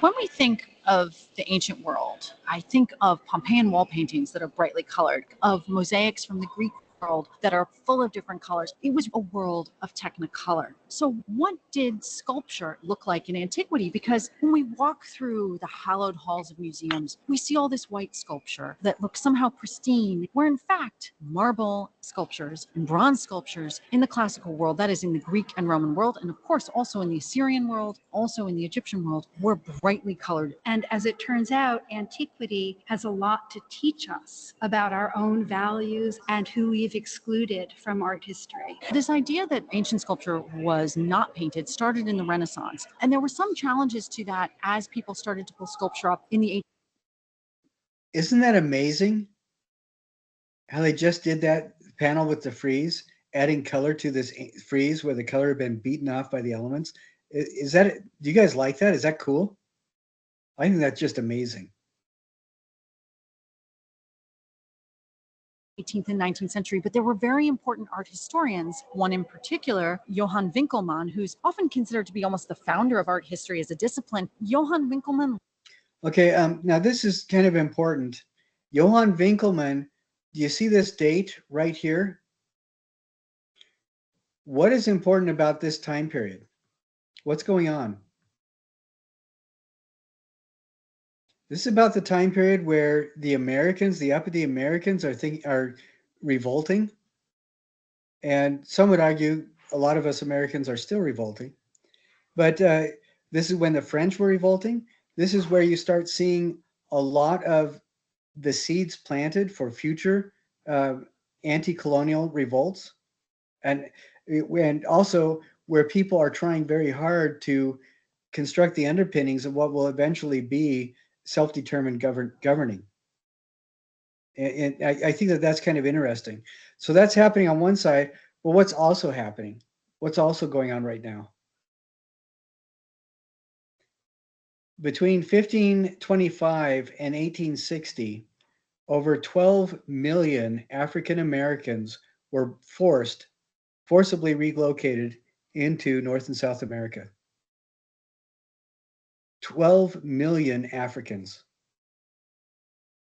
When we think of the ancient world, I think of Pompeian wall paintings that are brightly colored, of mosaics from the Greek world that are full of different colors. It was a world of technicolor. So what did sculpture look like in antiquity? Because when we walk through the hallowed halls of museums, we see all this white sculpture that looks somehow pristine, where in fact, marble sculptures and bronze sculptures in the classical world, that is in the Greek and Roman world, and of course also in the Assyrian world, also in the Egyptian world, were brightly colored. And as it turns out, antiquity has a lot to teach us about our own values and who we've excluded from art history. This idea that ancient sculpture was not painted started in the Renaissance, and there were some challenges to that as people started to pull sculpture up in the Isn't that amazing? How they just did that panel with the frieze, adding color to this frieze where the color had been beaten off by the elements. Is that, do you guys like that? Is that cool? I think that's just amazing. 18th and 19th century, but there were very important art historians, one in particular, Johann Winkelmann, who's often considered to be almost the founder of art history as a discipline. Johann Winkelmann. Okay, now this is kind of important. Johann Winkelmann, do you see this date right here? What is important about this time period? What's going on? This is about the time period where the Americans, the uppity Americans, are revolting, and some would argue a lot of us Americans are still revolting. But this is when the French were revolting. This is where you start seeing a lot of the seeds planted for future anti-colonial revolts, and also where people are trying very hard to construct the underpinnings of what will eventually be self-determined governing. And I think that that's kind of interesting. So that's happening on one side, but what's also happening? What's also going on right now? Between 1525 and 1860, over 12 million African Americans were forcibly relocated into North and South America. 12 million Africans.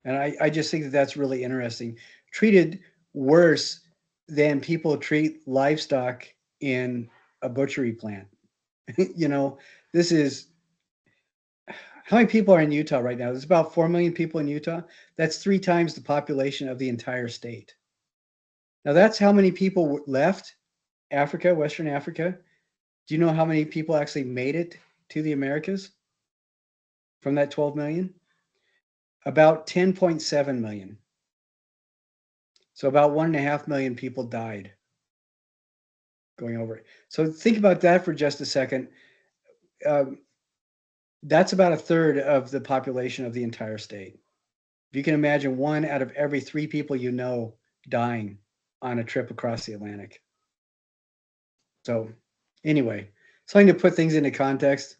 And I just think that that's really interesting. Treated worse than people treat livestock in a butchery plant. You know, this is, how many people are in Utah right now? There's about 4 million people in Utah. That's 3 times the population of the entire state. Now that's how many people left Africa, Western Africa. Do you know how many people actually made it to the Americas from that 12 million? About 10.7 million. So about 1.5 million people died going over it. So think about that for just a second. That's about a third of the population of the entire state. If you can imagine 1 out of every 3 people you know dying on a trip across the Atlantic. So anyway, something to put things into context.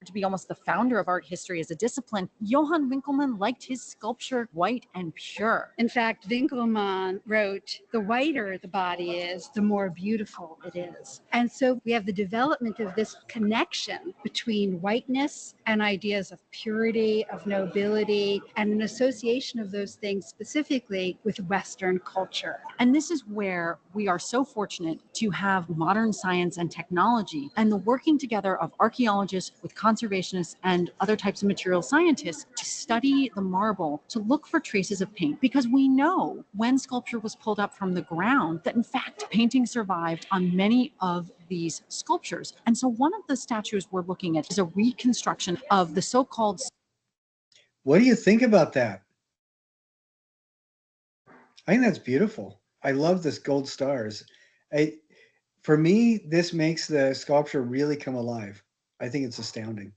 To be almost the founder of art history as a discipline, Johann Winkelmann liked his sculpture white and pure. In fact, Winkelmann wrote, the whiter the body is, the more beautiful it is. And so we have the development of this connection between whiteness and ideas of purity, of nobility, and an association of those things specifically with Western culture. And this is where we are so fortunate to have modern science and technology and the working together of archaeologists with conservationists and other types of material scientists to study the marble, to look for traces of paint, because we know when sculpture was pulled up from the ground that in fact painting survived on many of these sculptures. And so one of the statues we're looking at is a reconstruction of the so-called. What do you think about that? I think that's beautiful. I love this gold stars. For me, this makes the sculpture really come alive. I think it's astounding.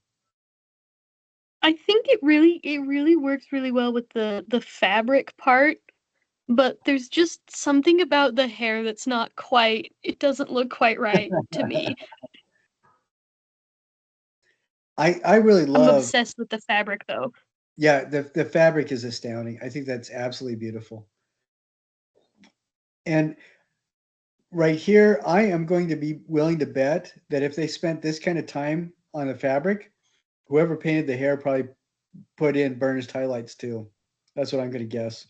I think it really works really well with the fabric part, but there's just something about the hair that's not quite, it doesn't look quite right to me. I really love. I'm obsessed with the fabric though. Yeah, the fabric is astounding. I think that's absolutely beautiful. And right here, I am going to be willing to bet that if they spent this kind of time on the fabric, whoever painted the hair probably put in burnished highlights too. That's what I'm going to guess.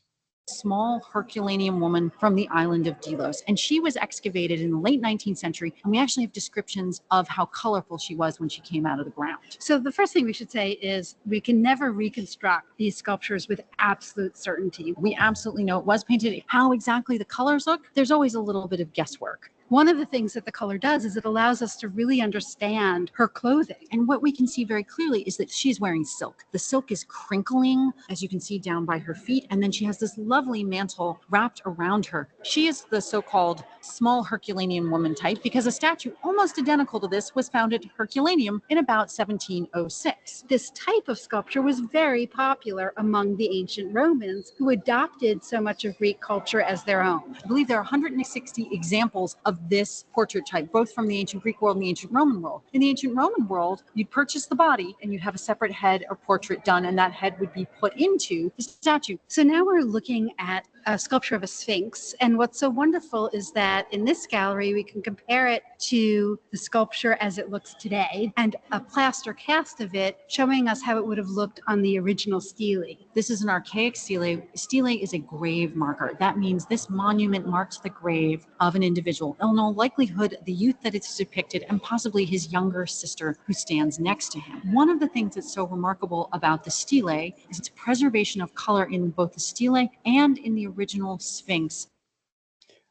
small Herculaneum woman from the island of Delos. And she was excavated in the late 19th century. And we actually have descriptions of how colorful she was when she came out of the ground. So the first thing we should say is we can never reconstruct these sculptures with absolute certainty. We absolutely know it was painted. How exactly the colors look, there's always a little bit of guesswork. One of the things that the color does is it allows us to really understand her clothing. And what we can see very clearly is that she's wearing silk. The silk is crinkling, as you can see down by her feet, and then she has this lovely mantle wrapped around her. She is the so-called small Herculaneum woman type because a statue almost identical to this was found at Herculaneum in about 1706. This type of sculpture was very popular among the ancient Romans, who adopted so much of Greek culture as their own. I believe there are 160 examples of this portrait type, both from the ancient Greek world and the ancient Roman world. In the ancient Roman world, you'd purchase the body and you'd have a separate head or portrait done, and that head would be put into the statue. So now we're looking at a sculpture of a sphinx. And what's so wonderful is that in this gallery, we can compare it to the sculpture as it looks today and a plaster cast of it showing us how it would have looked on the original stele. This is an archaic stele. Stele is a grave marker. That means this monument marks the grave of an individual. In all likelihood, the youth that it's depicted and possibly his younger sister who stands next to him. One of the things that's so remarkable about the stele is its preservation of color in both the stele and in the original Sphinx.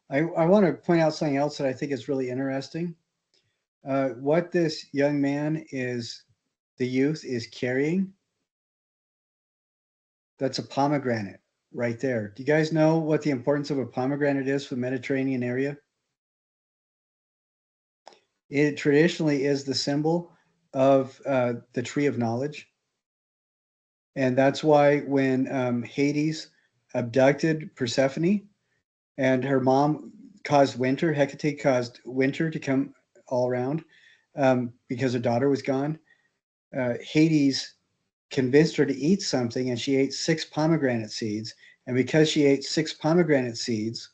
I want to point out something else that I think is really interesting. What this young man is, the youth is carrying, that's a pomegranate right there. Do you guys know what the importance of a pomegranate is for the Mediterranean area? It traditionally is the symbol of the tree of knowledge. And that's why when Hades abducted Persephone and her mom caused winter, Hecate caused winter to come all around because her daughter was gone, Hades convinced her to eat something, and she ate 6 pomegranate seeds. And because she ate 6 pomegranate seeds,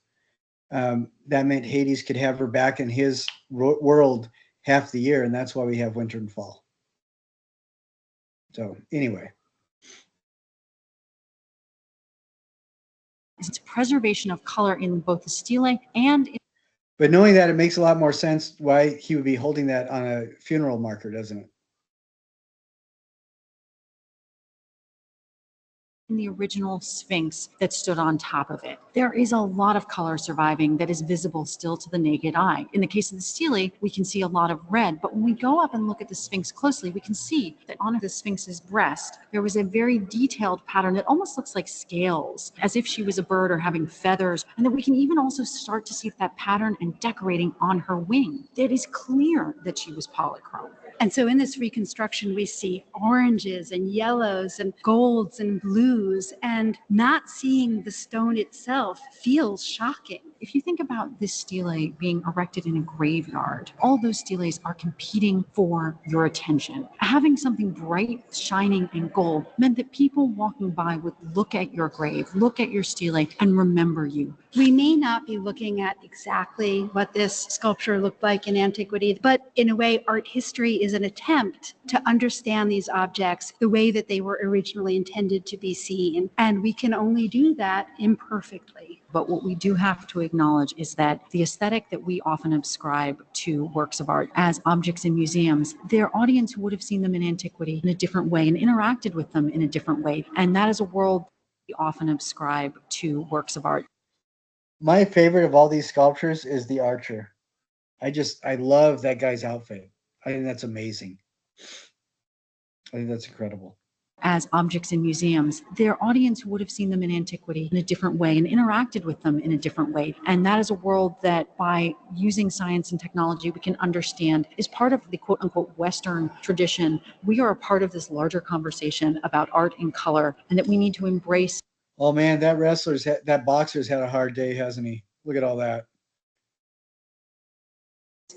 that meant Hades could have her back in his world half the year, and that's why we have winter and fall. So anyway. It's preservation of color in both the stele and in But knowing that, it makes a lot more sense why he would be holding that on a funeral marker, doesn't it? the original Sphinx that stood on top of it. There is a lot of color surviving that is visible still to the naked eye. In the case of the stele, we can see a lot of red, but when we go up and look at the Sphinx closely, we can see that on the Sphinx's breast, there was a very detailed pattern that almost looks like scales, as if she was a bird or having feathers, and that we can even also start to see that pattern and decorating on her wing. It is clear that she was polychrome. And so in this reconstruction, we see oranges and yellows and golds and blues, and not seeing the stone itself feels shocking. If you think about this stele being erected in a graveyard, all those steles are competing for your attention. Having something bright, shining, and gold meant that people walking by would look at your grave, look at your stele, and remember you. We may not be looking at exactly what this sculpture looked like in antiquity, but in a way, art history is an attempt to understand these objects the way that they were originally intended to be seen. And we can only do that imperfectly. But what we do have to acknowledge is that the aesthetic that we often ascribe to works of art as objects in museums, their audience would have seen them in antiquity in a different way and interacted with them in a different way. And that is a world we often ascribe to works of art. My favorite of all these sculptures is the archer. I love that guy's outfit. I think that's amazing. I think that's incredible. As objects in museums, their audience would have seen them in antiquity in a different way and interacted with them in a different way. And that is a world that by using science and technology, we can understand is part of the quote unquote Western tradition. We are a part of this larger conversation about art and color, and that we need to embrace. Oh man, that boxer's had a hard day, hasn't he? Look at all that.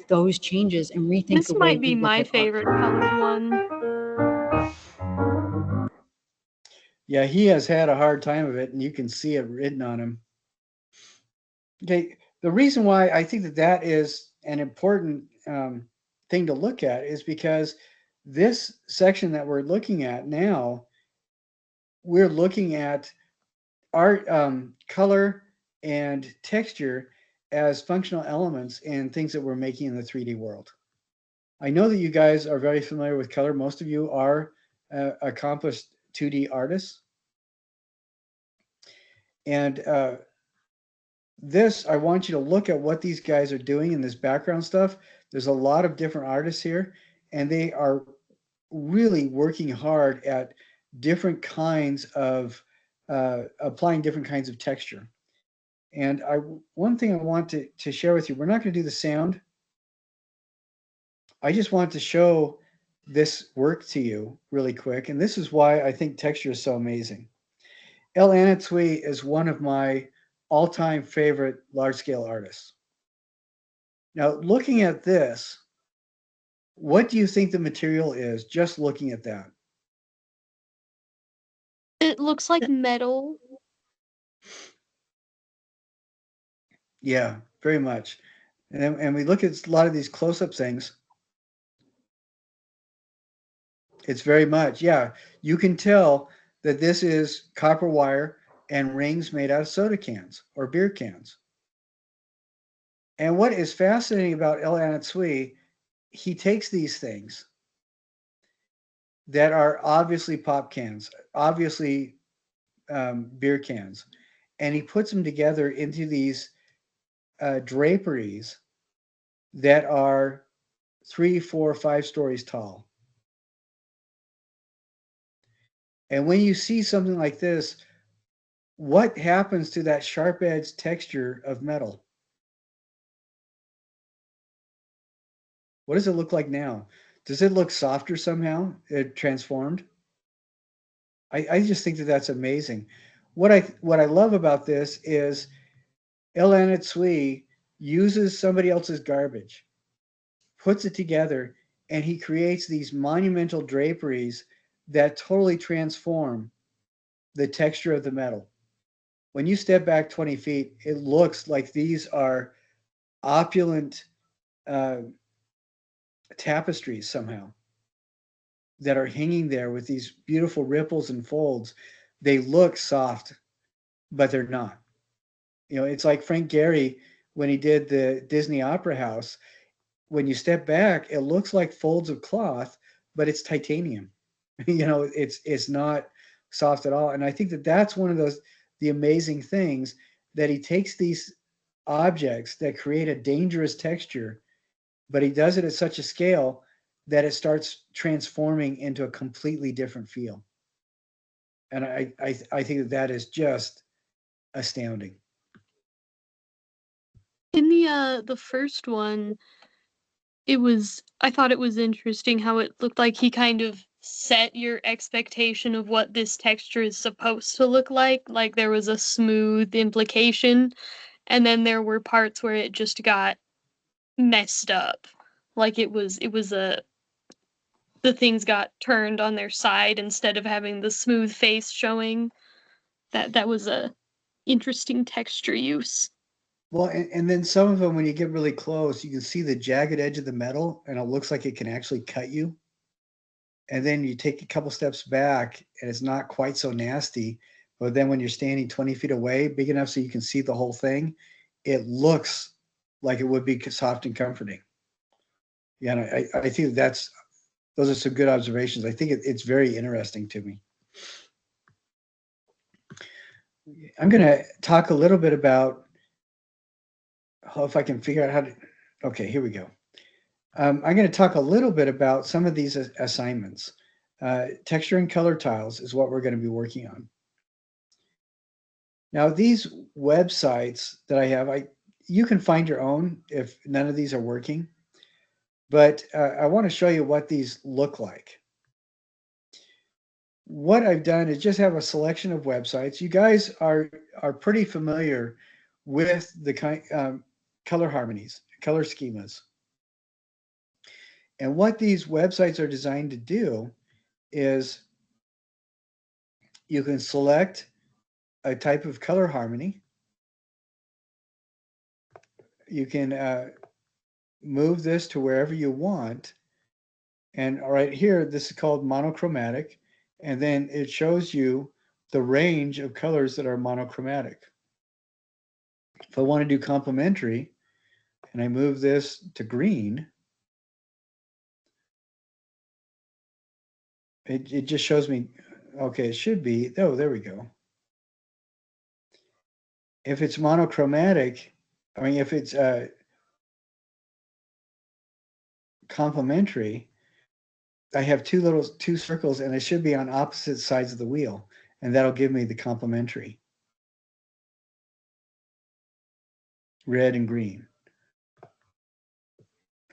Those changes and rethink. This might be my favorite colored one. Yeah, he has had a hard time of it, and you can see it written on him. Okay, the reason why I think that is an important thing to look at is because this section that we're looking at now, we're looking at art, color and texture as functional elements in things that we're making in the 3D world. I know that you guys are very familiar with color. Most of you are accomplished 2D artists. And this, I want you to look at what these guys are doing in this background stuff. There's a lot of different artists here, and they are really working hard at different kinds of applying different kinds of texture. And one thing I want to share with you, we're not going to do the sound. I just want to show this work to you really quick. And this is why I think texture is so amazing. El Anatsui is one of my all-time favorite large-scale artists. Now, looking at this, what do you think the material is, just looking at that? It looks like metal. Yeah, very much. And we look at a lot of these close-up things. It's very much, yeah. You can tell that this is copper wire and rings made out of soda cans or beer cans. And what is fascinating about El Anatsui, he takes these things that are obviously pop cans, obviously beer cans, and he puts them together into these draperies that are 3, 4, 5 stories tall. And when you see something like this, what happens to that sharp edge texture of metal? What does it look like now? Does it look softer somehow? It transformed? I just think that that's amazing. What I love about this is El Anatsui uses somebody else's garbage, puts it together, and he creates these monumental draperies that totally transform the texture of the metal. When you step back 20 feet, it looks like these are opulent tapestries somehow that are hanging there with these beautiful ripples and folds. They look soft, but they're not. You know, it's like Frank Gehry when he did the Disney Opera House. When you step back, it looks like folds of cloth, but it's titanium. You know, it's not soft at all. And I think that that's one of the amazing things, that he takes these objects that create a dangerous texture, but he does it at such a scale that it starts transforming into a completely different feel. And I think that that is just astounding. In the first one, I thought it was interesting how it looked like he kind of set your expectation of what this texture is supposed to look like. Like there was a smooth implication, and then there were parts where it just got messed up. Like the things got turned on their side instead of having the smooth face showing. That was a interesting texture use. Well, and then some of them, when you get really close, you can see the jagged edge of the metal, and it looks like it can actually cut you. And then you take a couple steps back, and it's not quite so nasty. But then when you're standing 20 feet away, big enough so you can see the whole thing, it looks like it would be soft and comforting. Yeah, and I think those are some good observations. I think it's very interesting to me. I'm going to talk a little bit about, if I can figure out how to, okay, here we go. I'm going to talk a little bit about some of these assignments. Texture and color tiles is what we're going to be working on. Now, these websites that I have, you can find your own if none of these are working, but I want to show you what these look like. What I've done is just have a selection of websites. You guys are pretty familiar with the color harmonies, color schemas. And what these websites are designed to do is you can select a type of color harmony. You can move this to wherever you want. And right here, this is called monochromatic. And then it shows you the range of colors that are monochromatic. If I want to do complementary, and I move this to green, it just shows me, okay, it should be, oh, there we go. If it's monochromatic, I mean, if it's complementary, I have two circles, and it should be on opposite sides of the wheel, and that'll give me the complementary. Red and green.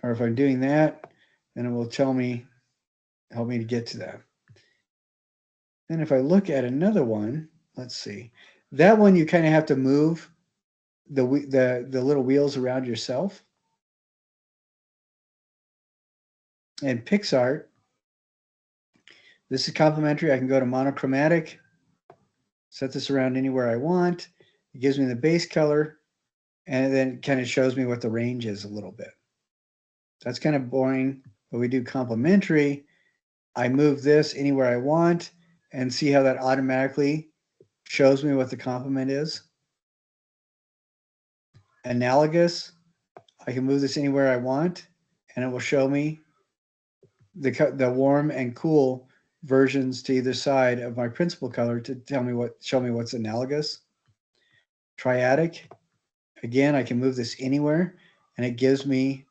Or if I'm doing that, then it will tell me, help me to get to that. Then if I look at another one, let's see. That one you kind of have to move the little wheels around yourself. And PixArt, this is complementary. I can go to monochromatic, set this around anywhere I want. It gives me the base color, and then it kind of shows me what the range is a little bit. That's kind of boring, but we do complementary. I move this anywhere I want and see how that automatically shows me what the complement is. Analogous, I can move this anywhere I want, and it will show me the warm and cool versions to either side of my principal color to show me what's analogous. Triadic, again, I can move this anywhere, and it gives me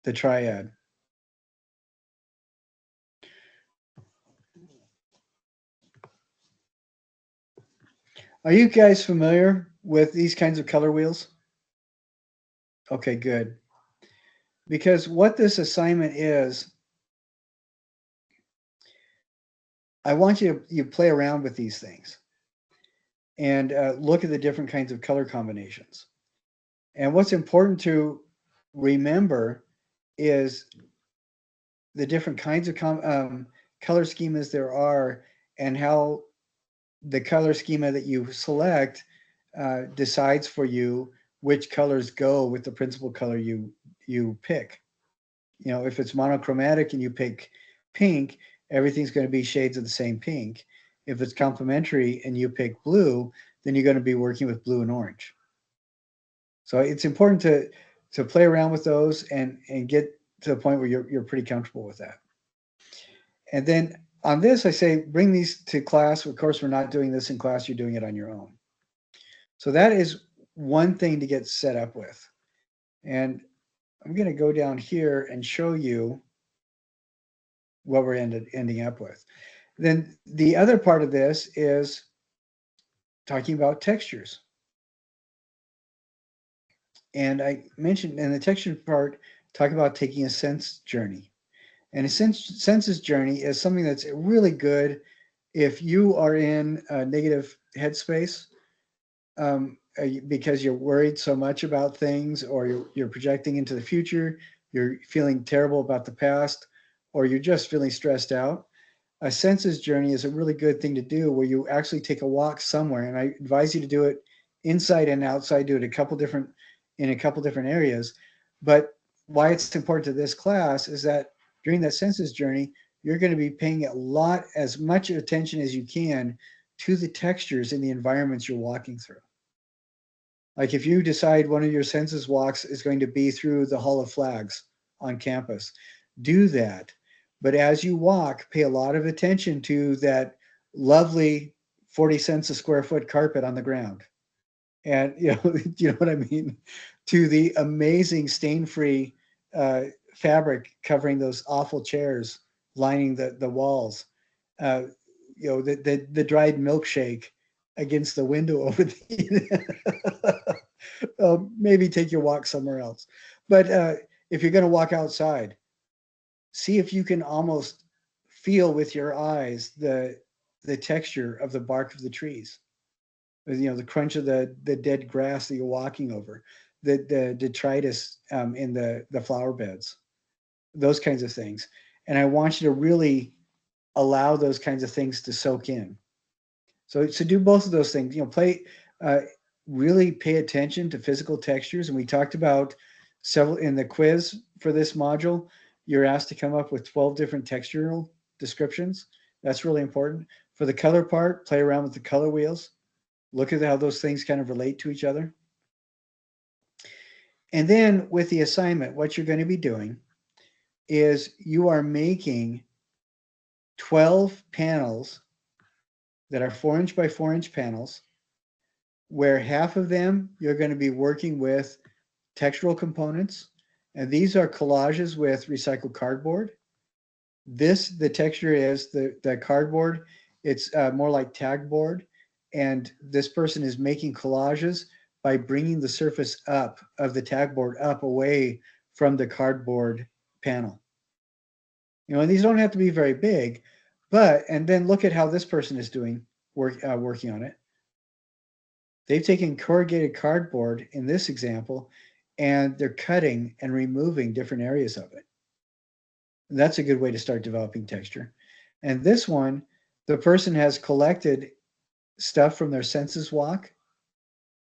the triad. Are you guys familiar with these kinds of color wheels? Okay, good. Because what this assignment is, I want you to play around with these things and look at the different kinds of color combinations. And what's important to remember is the different kinds of color schemas there are, and how the color schema that you select decides for you which colors go with the principal color you pick. You know, if it's monochromatic and you pick pink, everything's going to be shades of the same pink. If it's complementary and you pick blue, then you're going to be working with blue and orange. So it's important to play around with those and get to the point where you're pretty comfortable with that. And then on this, I say, bring these to class. Of course, we're not doing this in class. You're doing it on your own. So that is one thing to get set up with. And I'm going to go down here and show you what we're ending up with. Then the other part of this is talking about textures. And I mentioned in the texture part, talk about taking a sense journey. And a senses journey is something that's really good if you are in a negative headspace because you're worried so much about things, or you're projecting into the future, you're feeling terrible about the past, or you're just feeling stressed out. A senses journey is a really good thing to do, where you actually take a walk somewhere. And I advise you to do it inside and outside, do it in a couple different areas. But why it's important to this class is that during that senses journey, you're going to be paying as much attention as you can to the textures in the environments you're walking through. Like if you decide one of your senses walks is going to be through the Hall of Flags on campus, do that. But as you walk, pay a lot of attention to that lovely 40 cents a square foot carpet on the ground. And you know what I mean? To the amazing stain-free fabric covering those awful chairs lining the walls. The dried milkshake against the window over the maybe take your walk somewhere else. But if you're going to walk outside, see if you can almost feel with your eyes the texture of the bark of the trees. The crunch of the dead grass that you're walking over, the detritus in the flower beds, those kinds of things. And I want you to really allow those kinds of things to soak in. So do both of those things. Really pay attention to physical textures. And we talked about several in the quiz for this module. You're asked to come up with 12 different textural descriptions. That's really important. For the color part, play around with the color wheels. Look at how those things kind of relate to each other. And then with the assignment, what you're going to be doing is you are making 12 panels that are 4-inch by 4-inch panels, where half of them you're going to be working with textural components. And these are collages with recycled cardboard. The texture is the cardboard. It's more like tag board. And this person is making collages by bringing the surface up of the tag board up away from the cardboard panel. You know, and these don't have to be very big, but, and then look at how this person is doing, working on it. They've taken corrugated cardboard in this example, and they're cutting and removing different areas of it. And that's a good way to start developing texture. And this one, the person has collected stuff from their census walk.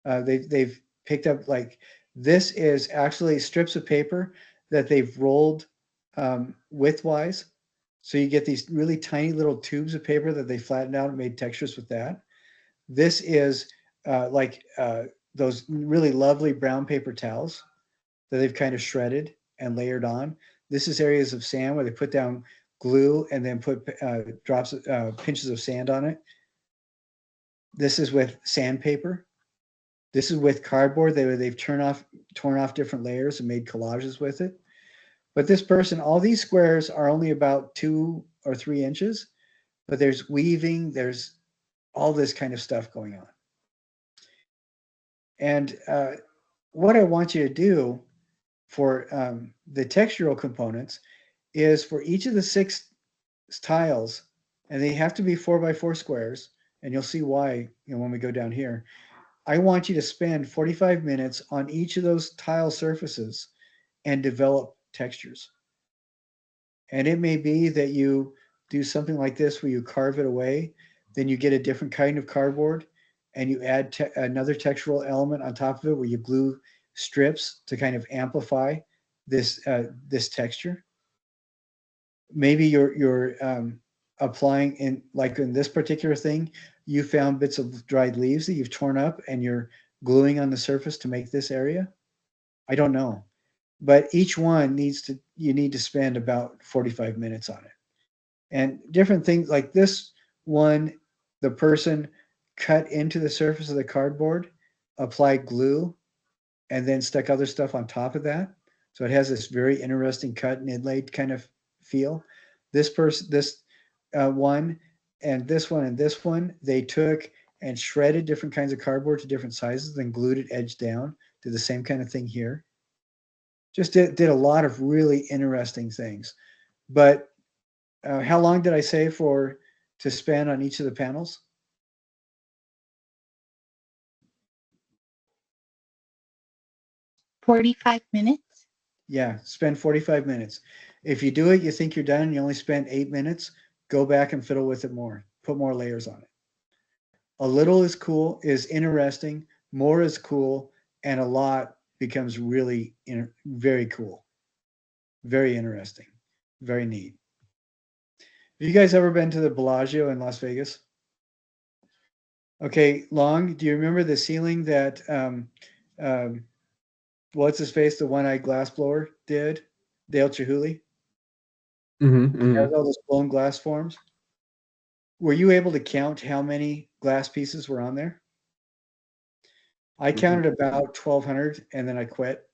They've picked up, like, this is actually strips of paper that they've rolled widthwise. So you get these really tiny little tubes of paper that they flattened out and made textures with that. This is those really lovely brown paper towels that they've kind of shredded and layered on. This is areas of sand where they put down glue and then put pinches of sand on it. This is with sandpaper. This is with cardboard. They've torn off different layers and made collages with it. But this person, all these squares are only about 2 or 3 inches, but there's weaving, there's all this kind of stuff going on. And what I want you to do for the textural components is for each of the 6 tiles, and they have to be 4 by 4 squares, and you'll see why, you know, when we go down here. I want you to spend 45 minutes on each of those tile surfaces and develop textures. And it may be that you do something like this where you carve it away, then you get a different kind of cardboard and you add another textural element on top of it where you glue strips to kind of amplify this texture. Maybe you're applying in, like in this particular thing, you found bits of dried leaves that you've torn up and you're gluing on the surface to make this area. I don't know. But each one you need to spend about 45 minutes on it. And different things like this one, the person cut into the surface of the cardboard, applied glue, and then stuck other stuff on top of that. So it has this very interesting cut and inlaid kind of feel. This one, and this one, and this one, they took and shredded different kinds of cardboard to different sizes, then glued it edge down. Did the same kind of thing here. Just did a lot of really interesting things. But how long did I say to spend on each of the panels? $45 minutes. Yeah, spend 45 minutes. If you do it, you think you're done, and you only spent 8 minutes, go back and fiddle with it more. Put more layers on it. A little is cool, is interesting, more is cool, and a lot becomes really very cool. Very interesting. Very neat. Have you guys ever been to the Bellagio in Las Vegas? Okay, Long, do you remember the ceiling that what's his face, the one-eyed glassblower did? Dale Chihuly? Has all those blown glass forms. Were you able to count how many glass pieces were on there? I counted about 1,200 and then I quit.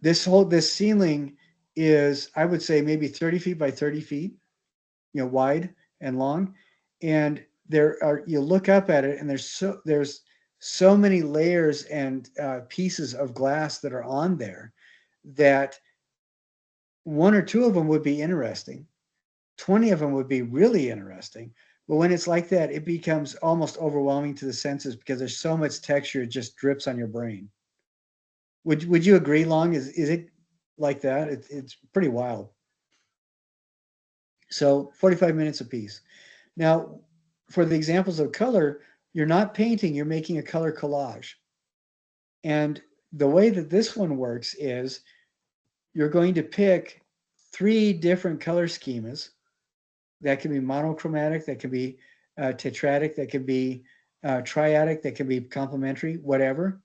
This ceiling is, I would say, maybe 30 feet by 30 feet, you know, wide and long. And you look up at it and there's so many layers and pieces of glass that are on there that 1 or 2 of them would be interesting. 20 of them would be really interesting. But when it's like that, it becomes almost overwhelming to the senses because there's so much texture, it just drips on your brain. Would you agree, Long? Is it like that? It's pretty wild. So 45 minutes a piece. Now, for the examples of color, you're not painting, you're making a color collage. And the way that this one works is you're going to pick 3 different color schemas that can be monochromatic, that can be tetradic, that can be triadic, that can be complementary, whatever.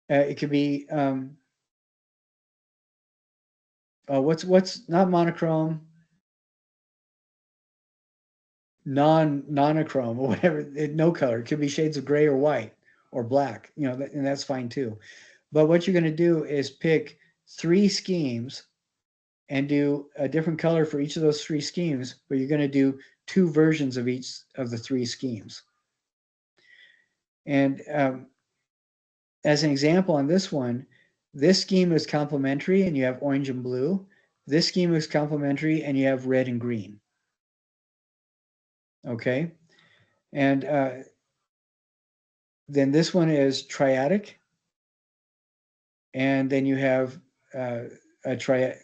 It could be what's not monochrome, non-monochrome or whatever, no color. It could be shades of gray or white or black, you know, and that's fine too. But what you're going to do is pick 3 schemes and do a different color for each of those 3 schemes, but you're going to do 2 versions of each of the 3 schemes. And as an example on this one, this scheme is complementary and you have orange and blue. This scheme is complementary and you have red and green. Okay. And then this one is triadic. And then you have a triad.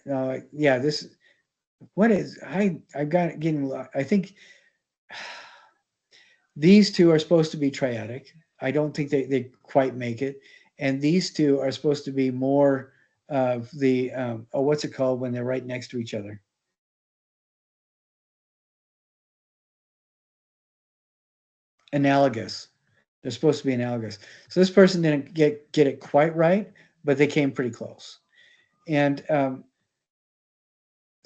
Yeah, this, what is, I've got getting, I think these 2 are supposed to be triadic. I don't think they quite make it. And these 2 are supposed to be more of the, what's it called when they're right next to each other? Analogous. They're supposed to be analogous. So this person didn't get it quite right, but they came pretty close. And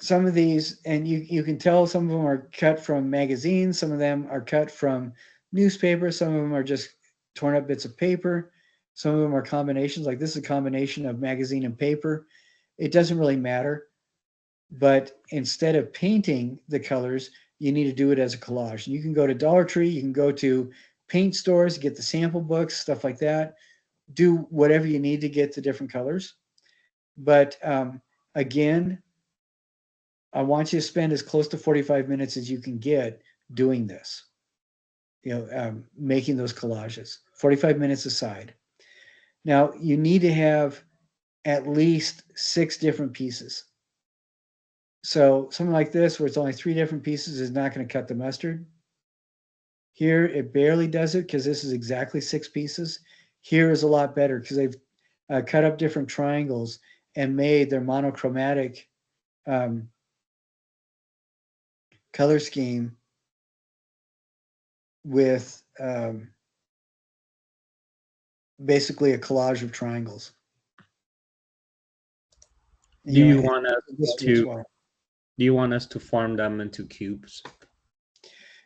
some of these, and you can tell some of them are cut from magazines, some of them are cut from newspapers, some of them are just torn up bits of paper, some of them are combinations, like this is a combination of magazine and paper. It doesn't really matter, but instead of painting the colors, you need to do it as a collage. And you can go to Dollar Tree, you can go to paint stores, get the sample books, stuff like that. Do whatever you need to get the different colors. But again, I want you to spend as close to 45 minutes as you can get doing this, you know, making those collages, 45 minutes aside. Now, you need to have at least 6 different pieces. So something like this, where it's only 3 different pieces, is not going to cut the mustard. Here, it barely does it because this is exactly 6 pieces. Here is a lot better because they've cut up different triangles and made their monochromatic color scheme with basically a collage of triangles. Do you want us to form them into cubes?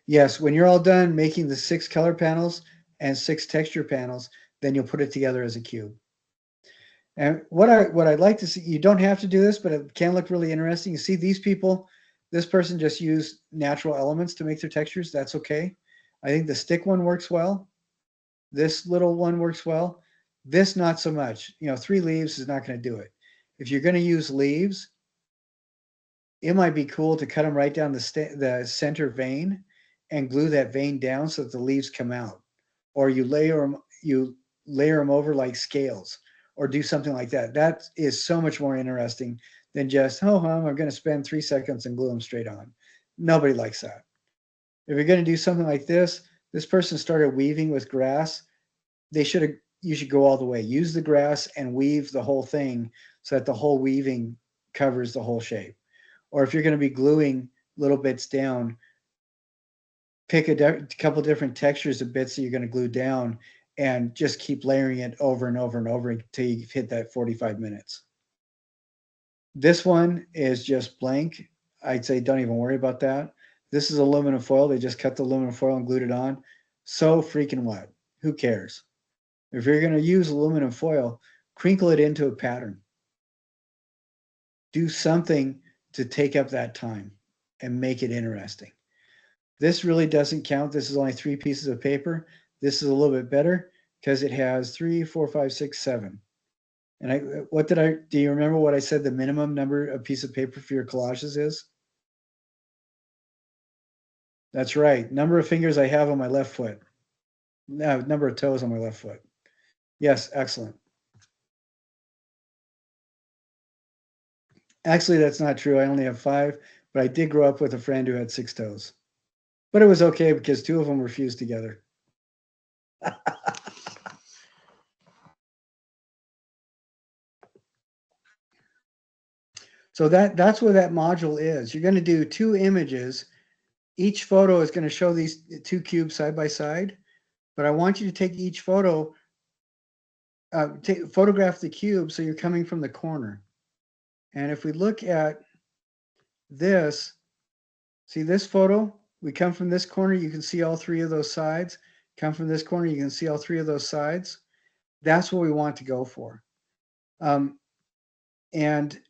Yes, when you're all done making the 6 color panels and 6 texture panels, then you'll put it together as a cube. And what I'd like to see, you don't have to do this, but it can look really interesting. You see these people, this person just used natural elements to make their textures. That's okay. I think the stick one works well. This little one works well. This not so much. You know, 3 leaves is not going to do it. If you're going to use leaves, it might be cool to cut them right down the center vein and glue that vein down so that the leaves come out. Or you layer them over like scales, or do something like that. That is so much more interesting than just, I'm going to spend 3 seconds and glue them straight on. Nobody likes that. If you're going to do something like this person started weaving with grass. You should go all the way. Use the grass and weave the whole thing so that the whole weaving covers the whole shape. Or if you're going to be gluing little bits down, pick a couple different textures of bits that you're going to glue down and just keep layering it over and over and over until you hit that 45 minutes. This one is just blank. I'd say don't even worry about that. This is aluminum foil. They just cut the aluminum foil and glued it on. So freaking what? Who cares? If you're going to use aluminum foil, crinkle it into a pattern. Do something to take up that time and make it interesting. This really doesn't count. This is only 3 pieces of paper. This is a little bit better because it has 3, 4, 5, 6, 7. And do you remember what I said the minimum number of piece of paper for your collages is? That's right. Number of fingers I have on my left foot. No, number of toes on my left foot. Yes, excellent. Actually, that's not true. I only have 5, but I did grow up with a friend who had 6 toes. But it was okay because 2 of them were fused together. So that's where that module is. You're going to do 2 images each photo is going to show these two cubes side by side, but I want you to take each photo, photograph the cube so you're coming from the corner. And if we look at this, see this photo, we come from this corner, you can see all three of those sides. Come from this corner, you can see all three of those sides. That's what we want to go for. And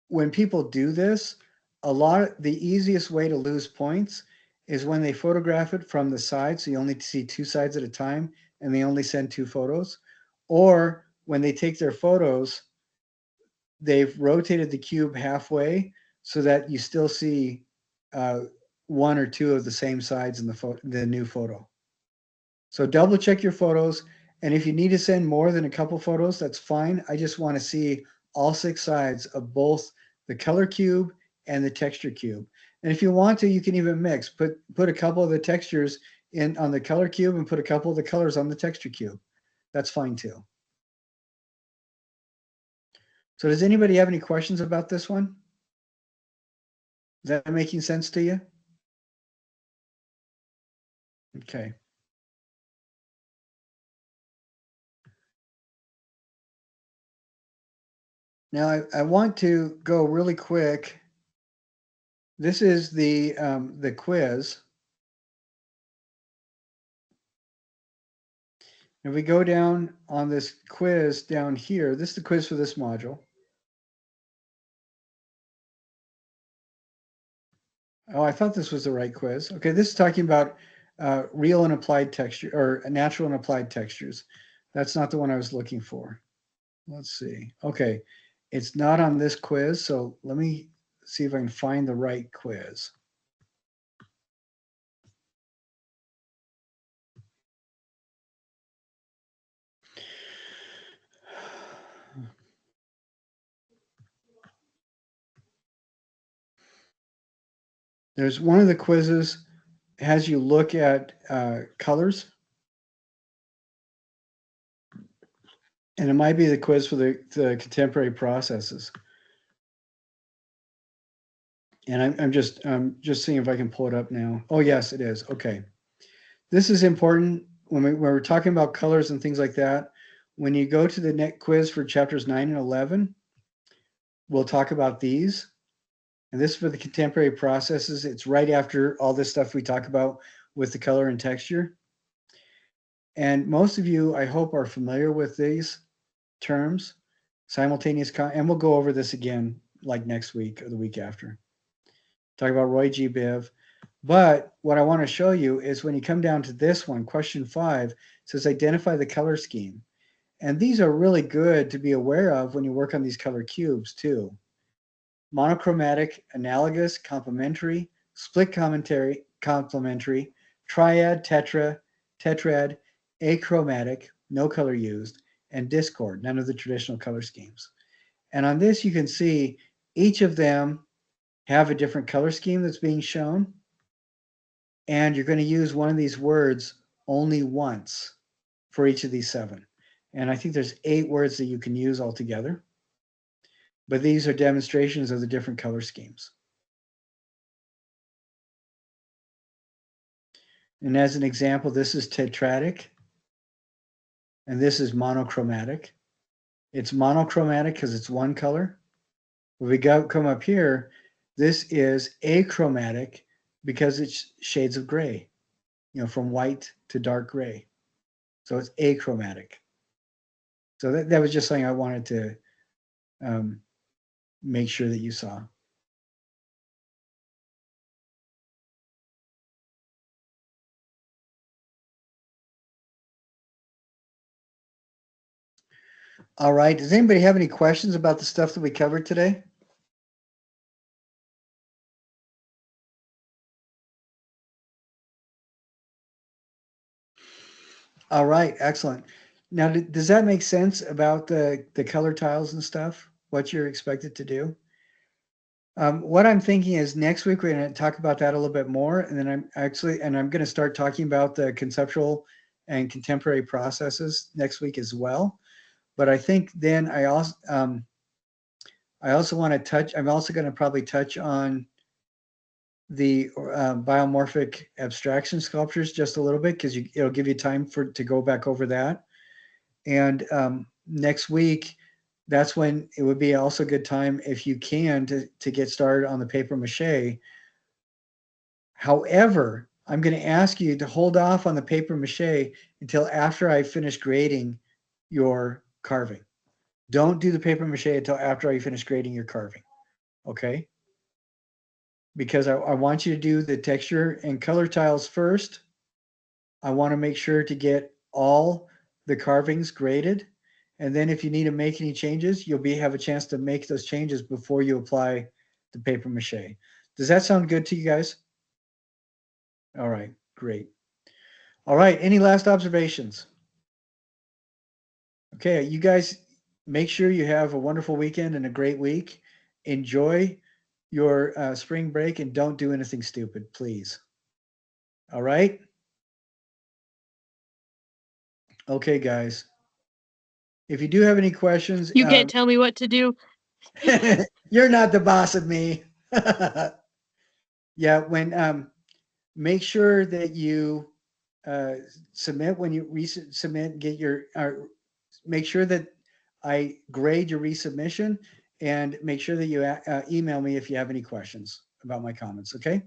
when people do this, the easiest way to lose points is when they photograph it from the side, so you only see two sides at a time, and they only send two photos. Or when they take their photos, they've rotated the cube halfway so that you still see one or two of the same sides in the new photo. So double check your photos, and if you need to send more than a couple photos, that's fine. I just want to see all 6 sides of both the color cube and the texture cube. And if you want to, you can even mix. Put a couple of the textures in on the color cube and put a couple of the colors on the texture cube. That's fine too. So does anybody have any questions about this one? Is that making sense to you? Okay. Now I want to go really quick. This is the quiz. If we go down on this quiz down here, this is the quiz for this module. Oh, I thought this was the right quiz. Okay, this is talking about real and applied texture, or natural and applied textures. That's not the one I was looking for. Let's see. Okay, it's not on this quiz, so let me see if I can find the right quiz. There's one of the quizzes has you look at colors. And it might be the quiz for the contemporary processes. And I'm just seeing if I can pull it up now. Oh, yes, it is. Okay. This is important when we're talking about colors and things like that. When you go to the next quiz for chapters 9 and 11, we'll talk about these. And this is for the contemporary processes. It's right after all this stuff we talk about with the color and texture. And most of you, I hope, are familiar with these terms, simultaneous, and we'll go over this again like next week or the week after. Talk about Roy G. Biv. But what I want to show you is when you come down to this one, question 5, it says identify the color scheme. And these are really good to be aware of when you work on these color cubes too. Monochromatic, analogous, complementary, split complementary, triad, tetrad, achromatic, no color used, and discord, none of the traditional color schemes. And on this, you can see each of them have a different color scheme that's being shown. And you're going to use one of these words only once for each of these 7. And I think there's 8 words that you can use altogether. But these are demonstrations of the different color schemes. And as an example, this is tetradic. And this is monochromatic. It's monochromatic because it's one color. When we come up here, this is achromatic because it's shades of gray, from white to dark gray. So it's achromatic. So that was just something I wanted to make sure that you saw. All right. Does anybody have any questions about the stuff that we covered today? All right. Excellent. Now, does that make sense about the color tiles and stuff? What you're expected to do? What I'm thinking is next week we're going to talk about that a little bit more, and then I'm going to start talking about the conceptual and contemporary processes next week as well. But I think then I also want to touch. I'm also going to probably touch on the biomorphic abstraction sculptures just a little bit because it'll give you time to go back over that. And next week, that's when it would be also a good time if you can to get started on the paper mache. However, I'm going to ask you to hold off on the paper mache until after I finish grading your carving. Don't do the paper mache until after I finish grading your carving. Okay? Because I want you to do the texture and color tiles first. I want to make sure to get all the carvings graded. And then if you need to make any changes, you'll have a chance to make those changes before you apply the paper mache. Does that sound good to you guys? All right, great. All right, any last observations? Okay, you guys make sure you have a wonderful weekend and a great week. Enjoy your spring break and don't do anything stupid, please. All right? Okay, guys. If you do have any questions, You can't tell me what to do. you're not the boss of me. Yeah, when make sure that you submit when you resubmit, get your make sure that I grade your resubmission, and make sure that you email me if you have any questions about my comments. Okay.